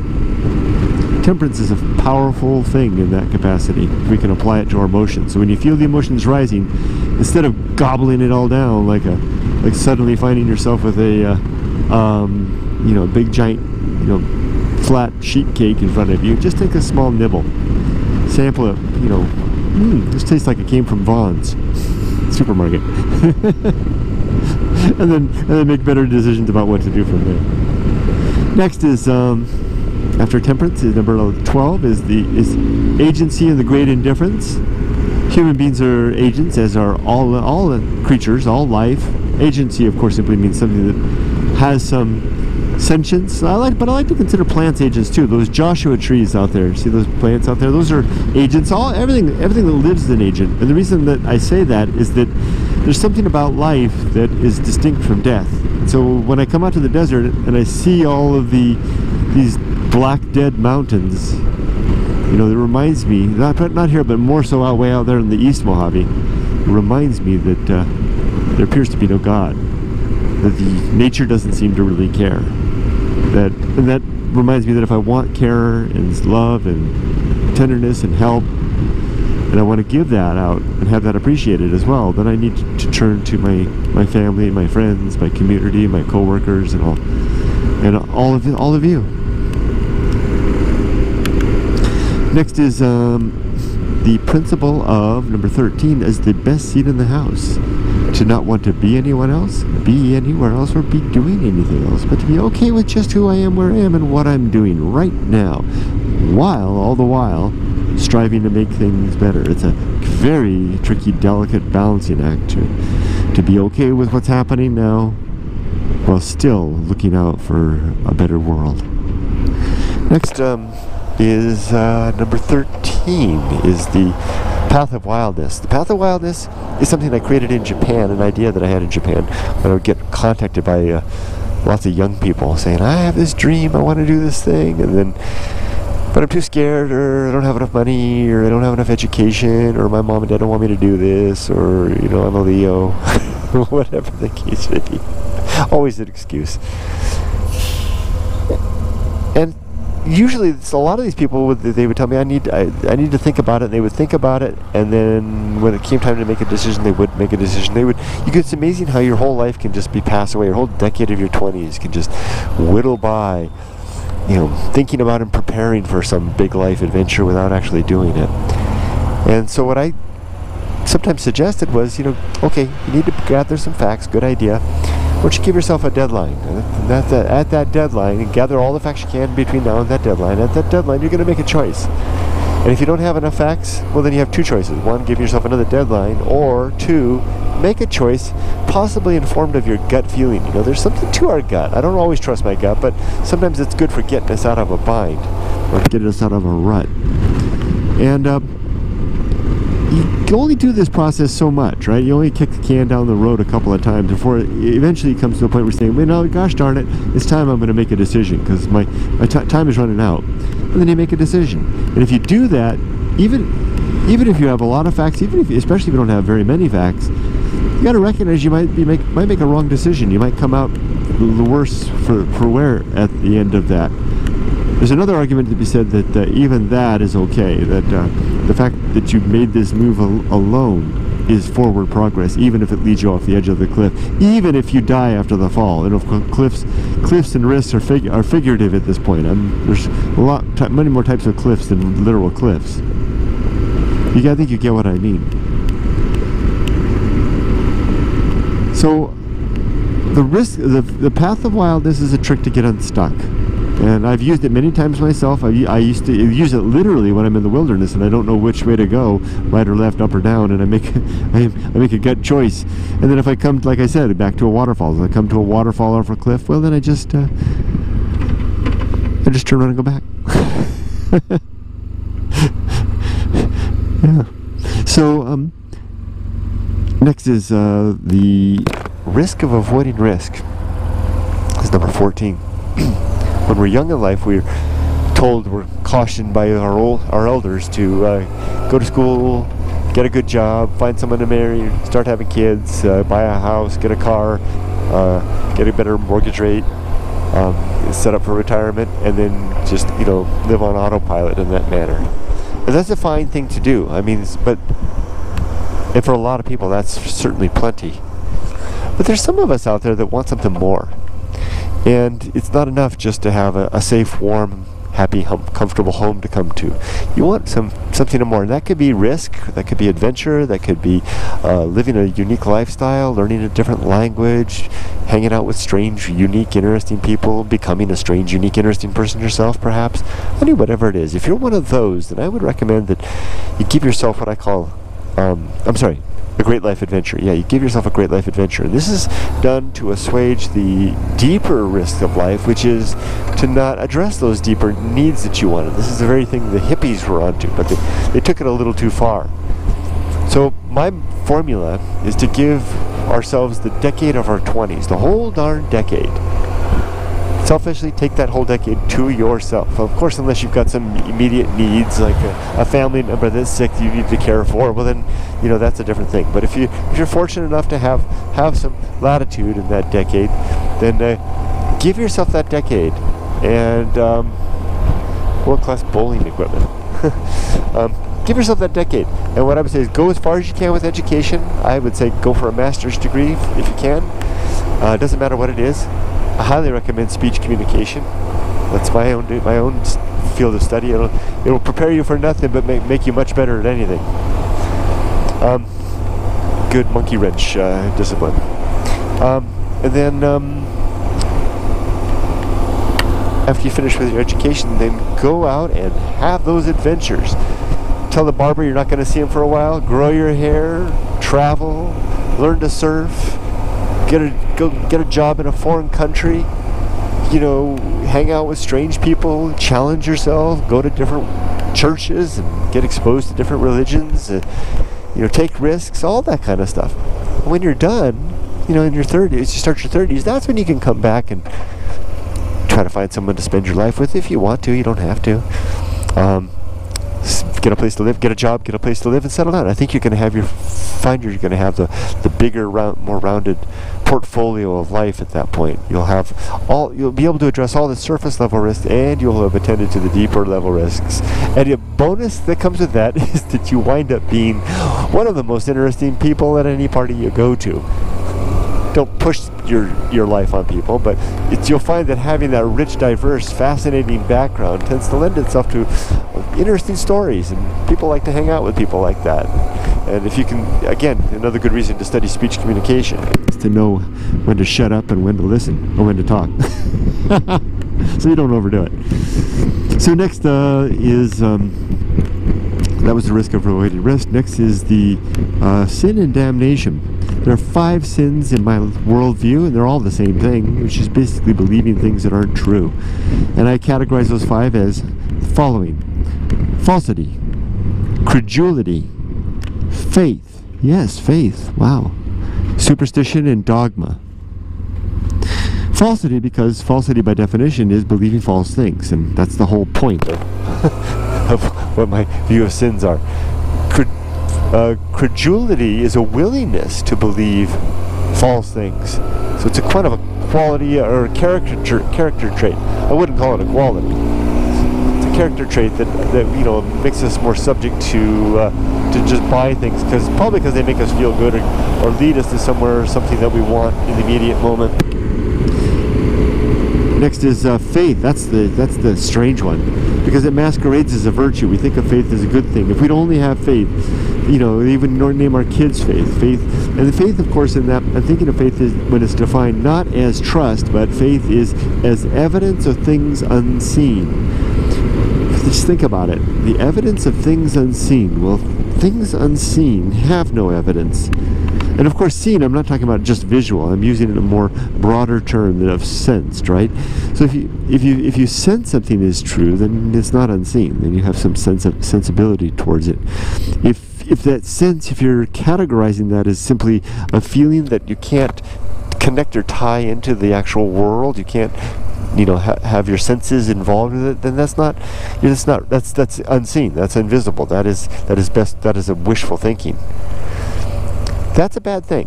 Temperance is a powerful thing in that capacity, if we can apply it to our emotions. So when you feel the emotions rising, instead of gobbling it all down like suddenly finding yourself with a big giant, flat sheet cake in front of you, just take a small nibble. Sample it, this tastes like it came from Vaughn's supermarket. and then make better decisions about what to do from there. Next is After Temperance, number 12 is agency and the great indifference. Human beings are agents, as are all creatures, all life. Agency, of course, simply means something that has some sentience. But I like to consider plants agents too. Those Joshua trees out there, see those plants out there? Those are agents. Everything that lives is an agent. And the reason that I say that is that there's something about life that is distinct from death. So when I come out to the desert and I see all of these black dead mountains, it reminds me, not here, but more so way out there in the East Mojave, it reminds me that there appears to be no God, that nature doesn't seem to really care. And that reminds me that if I want care and love and tenderness and help, and I want to give that out and have that appreciated as well, then I need to turn to my family, my friends, my community, my co-workers, and all of you. Next is the principle of number 13 is the best seat in the house. To not want to be anyone else, be anywhere else, or be doing anything else, but to be okay with just who I am, where I am, and what I'm doing right now, all the while striving to make things better. It's a very tricky, delicate balancing act to be okay with what's happening now while still looking out for a better world. Next is number 13 is the path of wildness. The path of wildness is something I created in Japan, an idea that I had in Japan when I would get contacted by lots of young people saying, I have this dream, I want to do this thing, but I'm too scared, or I don't have enough money, or I don't have enough education, or my mom and dad don't want me to do this, or I'm a Leo, whatever the case may be. Always an excuse. And usually, a lot of these people they would tell me I need to think about it. And they would think about it, and then when it came time to make a decision, they would make a decision. It's amazing how your whole life can just be passed away. Your whole decade of your 20s can just whittle by, thinking about and preparing for some big life adventure without actually doing it. And so what I sometimes suggested was, okay, you need to gather some facts. Good idea. Why don't you give yourself a deadline? And at that deadline, and gather all the facts you can between now and that deadline. At that deadline, you're going to make a choice. And if you don't have enough facts, well, then you have two choices. One, give yourself another deadline, or two, make a choice possibly informed of your gut feeling. There's something to our gut. I don't always trust my gut, but sometimes it's good for getting us out of a bind or getting us out of a rut. And you can only do this process so much, right? You only kick the can down the road a couple of times before it eventually comes to a point where you're saying, gosh darn it, it's time I'm going to make a decision because my time is running out. And then you make a decision. And if you do that, even if you have a lot of facts, especially if you don't have very many facts, you got to recognize you might make a wrong decision. You might come out the worse for wear at the end of that. There's another argument to be said that even that is okay, that the fact that you made this move alone is forward progress, even if it leads you off the edge of the cliff, even if you die after the fall. And of course, cliffs and risks are figurative at this point. There's many more types of cliffs than literal cliffs. I think you get what I mean. So the path of wildness is a trick to get unstuck. And I've used it many times myself. I used to use it literally when I'm in the wilderness and I don't know which way to go, right or left, up or down, and I make a gut choice. And then if I come, like I said, back to a waterfall, if I come to a waterfall off a cliff, well then I just turn around and go back. Yeah. So next is the risk of avoiding risk. This is number 14. When we're young in life, we're cautioned by our elders to go to school, get a good job, find someone to marry, start having kids, buy a house, get a car, get a better mortgage rate, set up for retirement, and then just live on autopilot in that manner. And that's a fine thing to do. And for a lot of people, that's certainly plenty. But there's some of us out there that want something more. And it's not enough just to have a safe, warm, happy, comfortable home to come to. You want something more, and that could be risk, that could be adventure, that could be living a unique lifestyle, learning a different language, hanging out with strange, unique, interesting people, becoming a strange, unique, interesting person yourself, perhaps. I mean, whatever it is. If you're one of those, then I would recommend that you give yourself what I call, a great life adventure. Yeah, you give yourself a great life adventure. This is done to assuage the deeper risks of life, which is to not address those deeper needs that you wanted. This is the very thing the hippies were onto, but they took it a little too far. So my formula is to give ourselves the decade of our 20s, the whole darn decade. Selfishly take that whole decade to yourself. Of course, unless you've got some immediate needs, like a family member that's sick you need to care for, well then, that's a different thing. But if you're fortunate enough to have some latitude in that decade, then give yourself that decade and world-class bowling equipment. Give yourself that decade. And what I would say is go as far as you can with education. I would say go for a master's degree if you can. It doesn't matter what it is. I highly recommend speech communication. That's my own field of study. It'll prepare you for nothing but make you much better at anything. Good monkey wrench discipline. And then after you finish with your education, then go out and have those adventures. Tell the barber you're not going to see him for a while. Grow your hair, travel, learn to surf. Go get a job in a foreign country, hang out with strange people, challenge yourself, go to different churches and get exposed to different religions, take risks, all that kind of stuff. When you're done, in your 30s, you start your 30s, that's when you can come back and try to find someone to spend your life with if you want to. You don't have to. Get a place to live, get a job, get a place to live, and settle down. I think you're going to have you're going to have the bigger, more rounded portfolio of life at that point. You'll be able to address all the surface level risks, and you'll have attended to the deeper level risks. And a bonus that comes with that is that you wind up being one of the most interesting people at any party you go to. Don't push your life on people, but you'll find that having that rich, diverse, fascinating background tends to lend itself to interesting stories, and people like to hang out with people like that. And if you can, again, another good reason to study speech communication is to know when to shut up and when to listen, or when to talk. So you don't overdo it. So next is that was the risk of avoiding risk. Next is the sin and damnation. There are 5 sins in my worldview, and they're all the same thing, which is basically believing things that aren't true. And I categorize those 5 as the following: falsity, credulity, faith. Yes, faith. Wow. Superstition and dogma. Falsity, because falsity by definition is believing false things, and that's the whole point of what my view of sins are. Credulity is a willingness to believe false things. So it's a kind of a quality or a character trait. I wouldn't call it a quality. It's a character trait that makes us more subject to just buy things probably because they make us feel good or lead us to somewhere or something that we want in the immediate moment. Next is faith. That's the strange one, because it masquerades as a virtue. We think of faith as a good thing. If we'd only have faith, even name our kids faith. And the faith, of course, in that, I'm thinking of faith is when it's defined not as trust, but faith is as evidence of things unseen. Just think about it. The evidence of things unseen. Well, things unseen have no evidence. And of course, seen, I'm not talking about just visual. I'm using it in a more broader term than of sensed, right? So if you sense something is true, then it's not unseen. Then you have some sensibility towards it. If that sense, if you're categorizing that as simply a feeling that you can't connect or tie into the actual world, you can't have your senses involved with it, then that's unseen. That's invisible. That is a wishful thinking. That's a bad thing,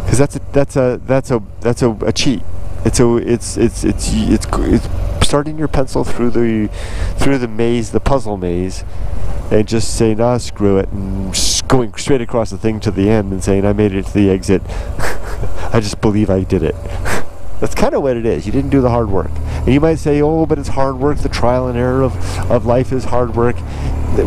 because that's a cheat. It's starting your pencil through the maze, the puzzle maze, and just saying, screw it, and just going straight across the thing to the end and saying, I made it to the exit. I just believe I did it. That's kind of what it is. You didn't do the hard work. And you might say, oh, but it's hard work. The trial and error of life is hard work.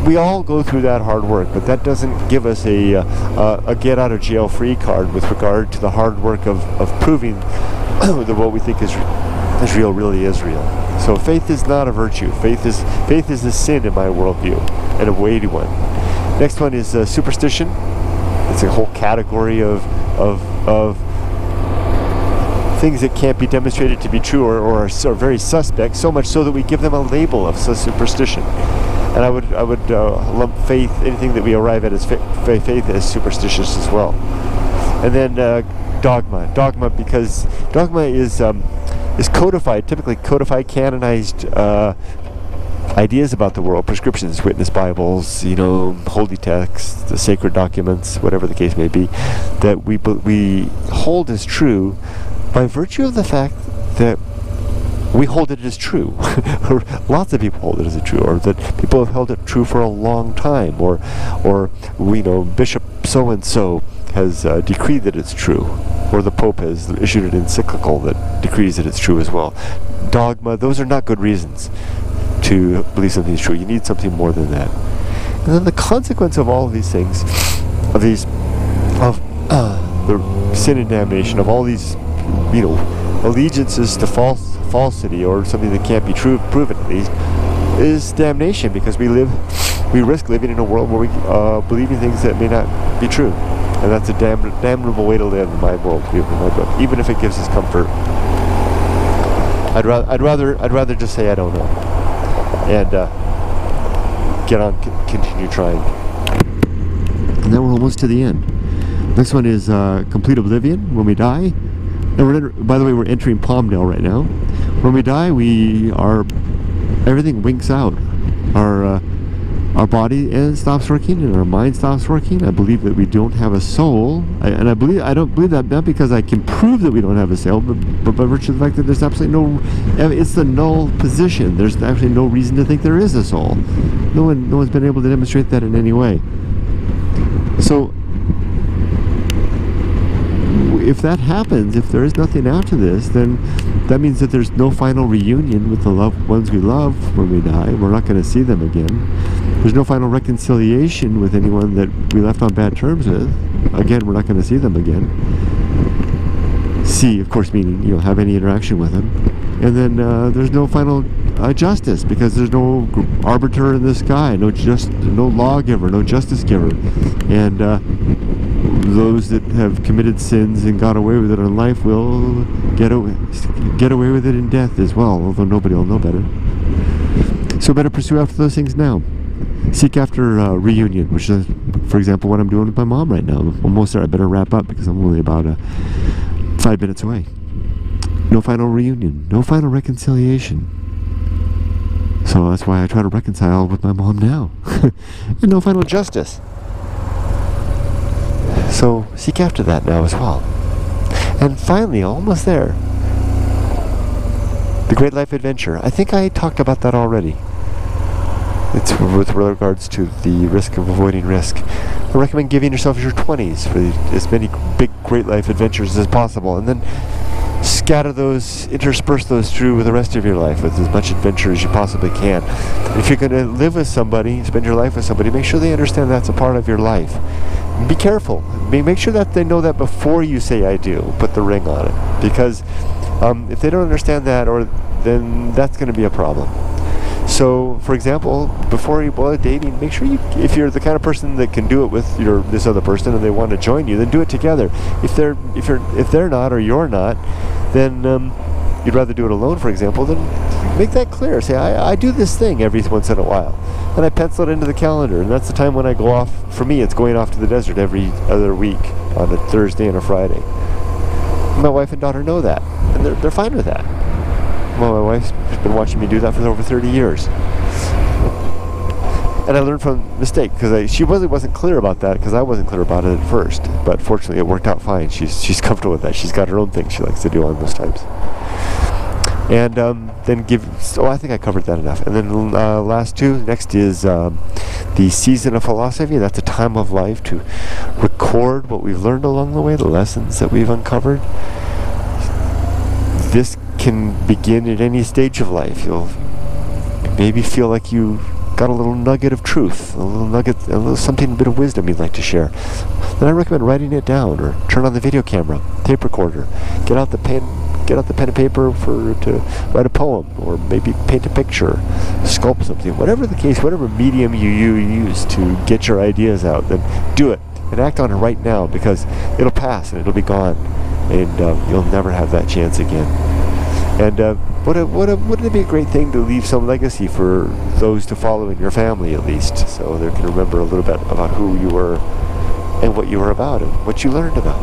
We all go through that hard work, but that doesn't give us a get out of jail free card with regard to the hard work of proving that what we think is real really is real. So faith is not a virtue. Faith is a sin in my worldview, and a weighty one. Next one is superstition. It's a whole category of things that can't be demonstrated to be true or are very suspect, so much so that we give them a label of superstition. And I would lump faith, anything that we arrive at as faith, as superstitious as well. And then dogma, because dogma is codified, typically codified, canonized ideas about the world, prescriptions, witness Bibles, holy texts, the sacred documents, whatever the case may be, that we hold as true by virtue of the fact that we hold it as true. Lots of people hold it as true, or that people have held it true for a long time, or Bishop so-and-so has decreed that it's true, or the Pope has issued an encyclical that decrees that it's true as well. Dogma, those are not good reasons to believe something is true. You need something more than that. And then the consequence of all of these things, of the sin and damnation, of all these, allegiances to falsity, or something that can't be proven at least, is damnation, because we risk living in a world where we believing things that may not be true. And that's a damnable way to live in my worldview, in my book, even if it gives us comfort. I'd rather just say I don't know, and get on, continue trying. And then we're almost to the end. Next one is complete oblivion, when we die. And by the way, we're entering Palmdale right now. When we die, everything winks out. Our body stops working, and our mind stops working. I believe that we don't have a soul, I don't believe that not because I can prove that we don't have a soul, but by virtue of the fact that there's absolutely it's the null position. There's actually no reason to think there is a soul. No one's been able to demonstrate that in any way. So if that happens, if there is nothing after this, then that means that there's no final reunion with the loved ones we love when we die. We're not going to see them again. There's no final reconciliation with anyone that we left on bad terms with. Again, we're not going to see them again. See, of course, meaning, have any interaction with them. And then there's no final justice, because there's no arbiter in the sky, no lawgiver, no justice giver. And those that have committed sins and got away with it in life will get away with it in death as well, although nobody will know better. So better pursue after those things now. Seek after reunion, which is, for example, what I'm doing with my mom right now. I'm almost there. I better wrap up because I'm only about 5 minutes away. No final reunion, no final reconciliation. So that's why I try to reconcile with my mom now. And no final justice. So seek after that now as well. And finally, almost there, the Great Life Adventure. I think I talked about that already. It's with regards to the risk of avoiding risk. I recommend giving yourself your 20s for as many big Great Life Adventures as possible, and then intersperse those through with the rest of your life with as much adventure as you possibly can. And if you're going to live with somebody, spend your life with somebody, make sure they understand that's a part of your life. Be careful. Make sure that they know that before you say I do. Put the ring on it. Because if they don't understand that, then that's going to be a problem. So, for example, before you bother dating, make sure if you're the kind of person that can do it with this other person and they want to join you, then do it together. If they're not, or you're not, then you'd rather do it alone, for example, then make that clear. Say, I do this thing every once in a while, and I pencil it into the calendar, and that's the time when I go off. For me, it's going off to the desert every other week on a Thursday and a Friday. My wife and daughter know that, and they're fine with that. Well, my wife's been watching me do that for over 30 years. And I learned from mistake, because she wasn't clear about that, because I wasn't clear about it at first. But fortunately, it worked out fine. She's comfortable with that. She's got her own thing she likes to do on those times. And then I think I covered that enough. And then last two, next is the season of philosophy. That's a time of life to record what we've learned along the way, the lessons that we've uncovered. This can begin at any stage of life. maybe feel like you got a little nugget of truth, a little something, a bit of wisdom you'd like to share, then I recommend writing it down, or turn on the video camera, tape recorder, get out the pen and paper to write a poem, or maybe paint a picture, sculpt something, whatever the case, whatever medium you use to get your ideas out, then do it and act on it right now, because it'll pass and it'll be gone, and you'll never have that chance again. And wouldn't it be a great thing to leave some legacy for those to follow in your family, at least, so they can remember a little bit about who you were and what you were about and what you learned about.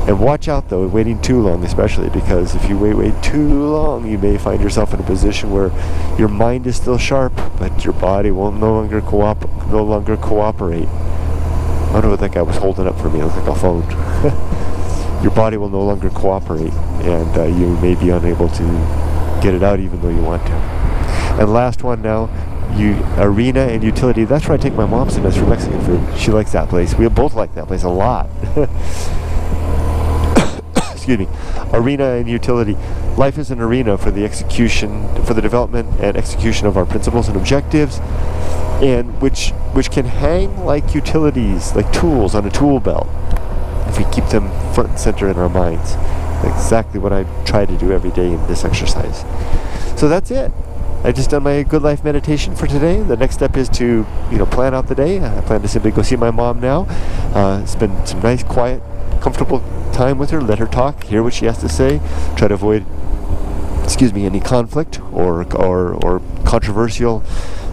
And watch out, though, waiting too long, especially, because if you wait too long, you may find yourself in a position where your mind is still sharp, but your body will no longer cooperate. I don't know what that guy was holding up for me. It looked like a phone. Your body will no longer cooperate, and you may be unable to get it out even though you want to. And last one now, Arena and Utility. That's where I take my mom sometimes for Mexican food. She likes that place. We both like that place a lot. Excuse me. Arena and Utility. Life is an arena for the development and execution of our principles and objectives, and which can hang like utilities, like tools on a tool belt, if we keep them front and center in our minds. Exactly what I try to do every day in this exercise. So that's it. I just done my good life meditation for today. The next step is to, plan out the day. I plan to simply go see my mom now, spend some nice, quiet, comfortable time with her, let her talk, hear what she has to say, try to avoid, any conflict or controversial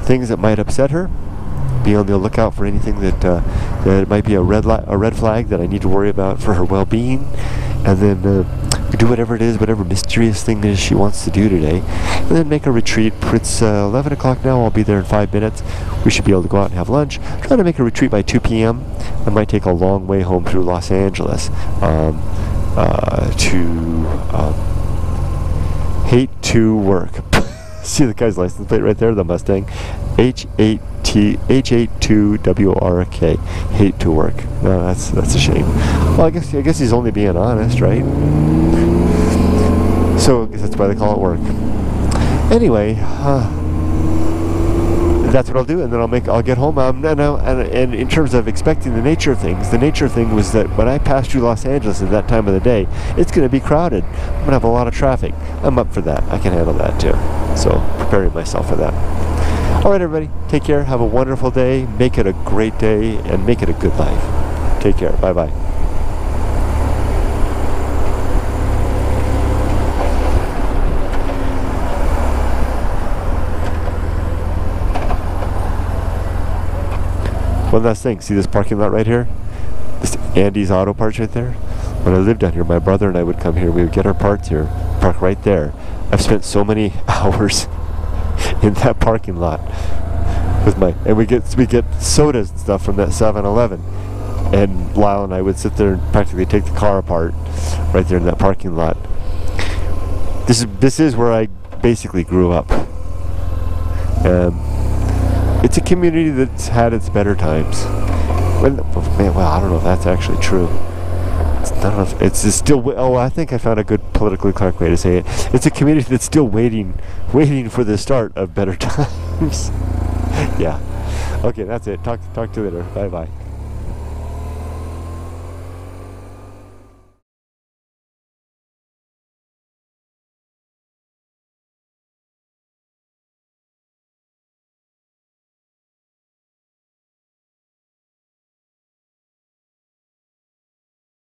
things that might upset her. Be on the lookout for anything that might be a red flag that I need to worry about for her well-being, and then do whatever it is, whatever mysterious thing it is she wants to do today, and then make a retreat. It's 11 o'clock now. I'll be there in 5 minutes. We should be able to go out and have lunch. Try to make a retreat by 2 p.m. I might take a long way home through Los Angeles hate to work. See the guy's license plate right there, the Mustang, H82WRK, hate to work. No, that's a shame. Well, I guess he's only being honest, right? So I guess that's why they call it work. Anyway, that's what I'll do, and then I'll get home. And in terms of expecting the nature of things, the nature of thing was that when I pass through Los Angeles at that time of the day, it's going to be crowded. I'm going to have a lot of traffic. I'm up for that. I can handle that too. So preparing myself for that. All right, everybody, take care. Have a wonderful day. Make it a great day, and make it a good life. Take care. Bye-bye. One last thing. See this parking lot right here? This Andy's Auto Parts right there? When I lived down here, my brother and I would come here. We would get our parts here, park right there. I've spent so many hours in that parking lot with and we get sodas and stuff from that 7-Eleven, and Lyle and I would sit there and practically take the car apart right there in that parking lot. This is where I basically grew up. It's a community that's had its better times. I don't know if that's actually true. It's still. Oh, I think I found a good politically correct way to say it. It's a community that's still waiting for the start of better times. Yeah. Okay, that's it. Talk to you later. Bye bye.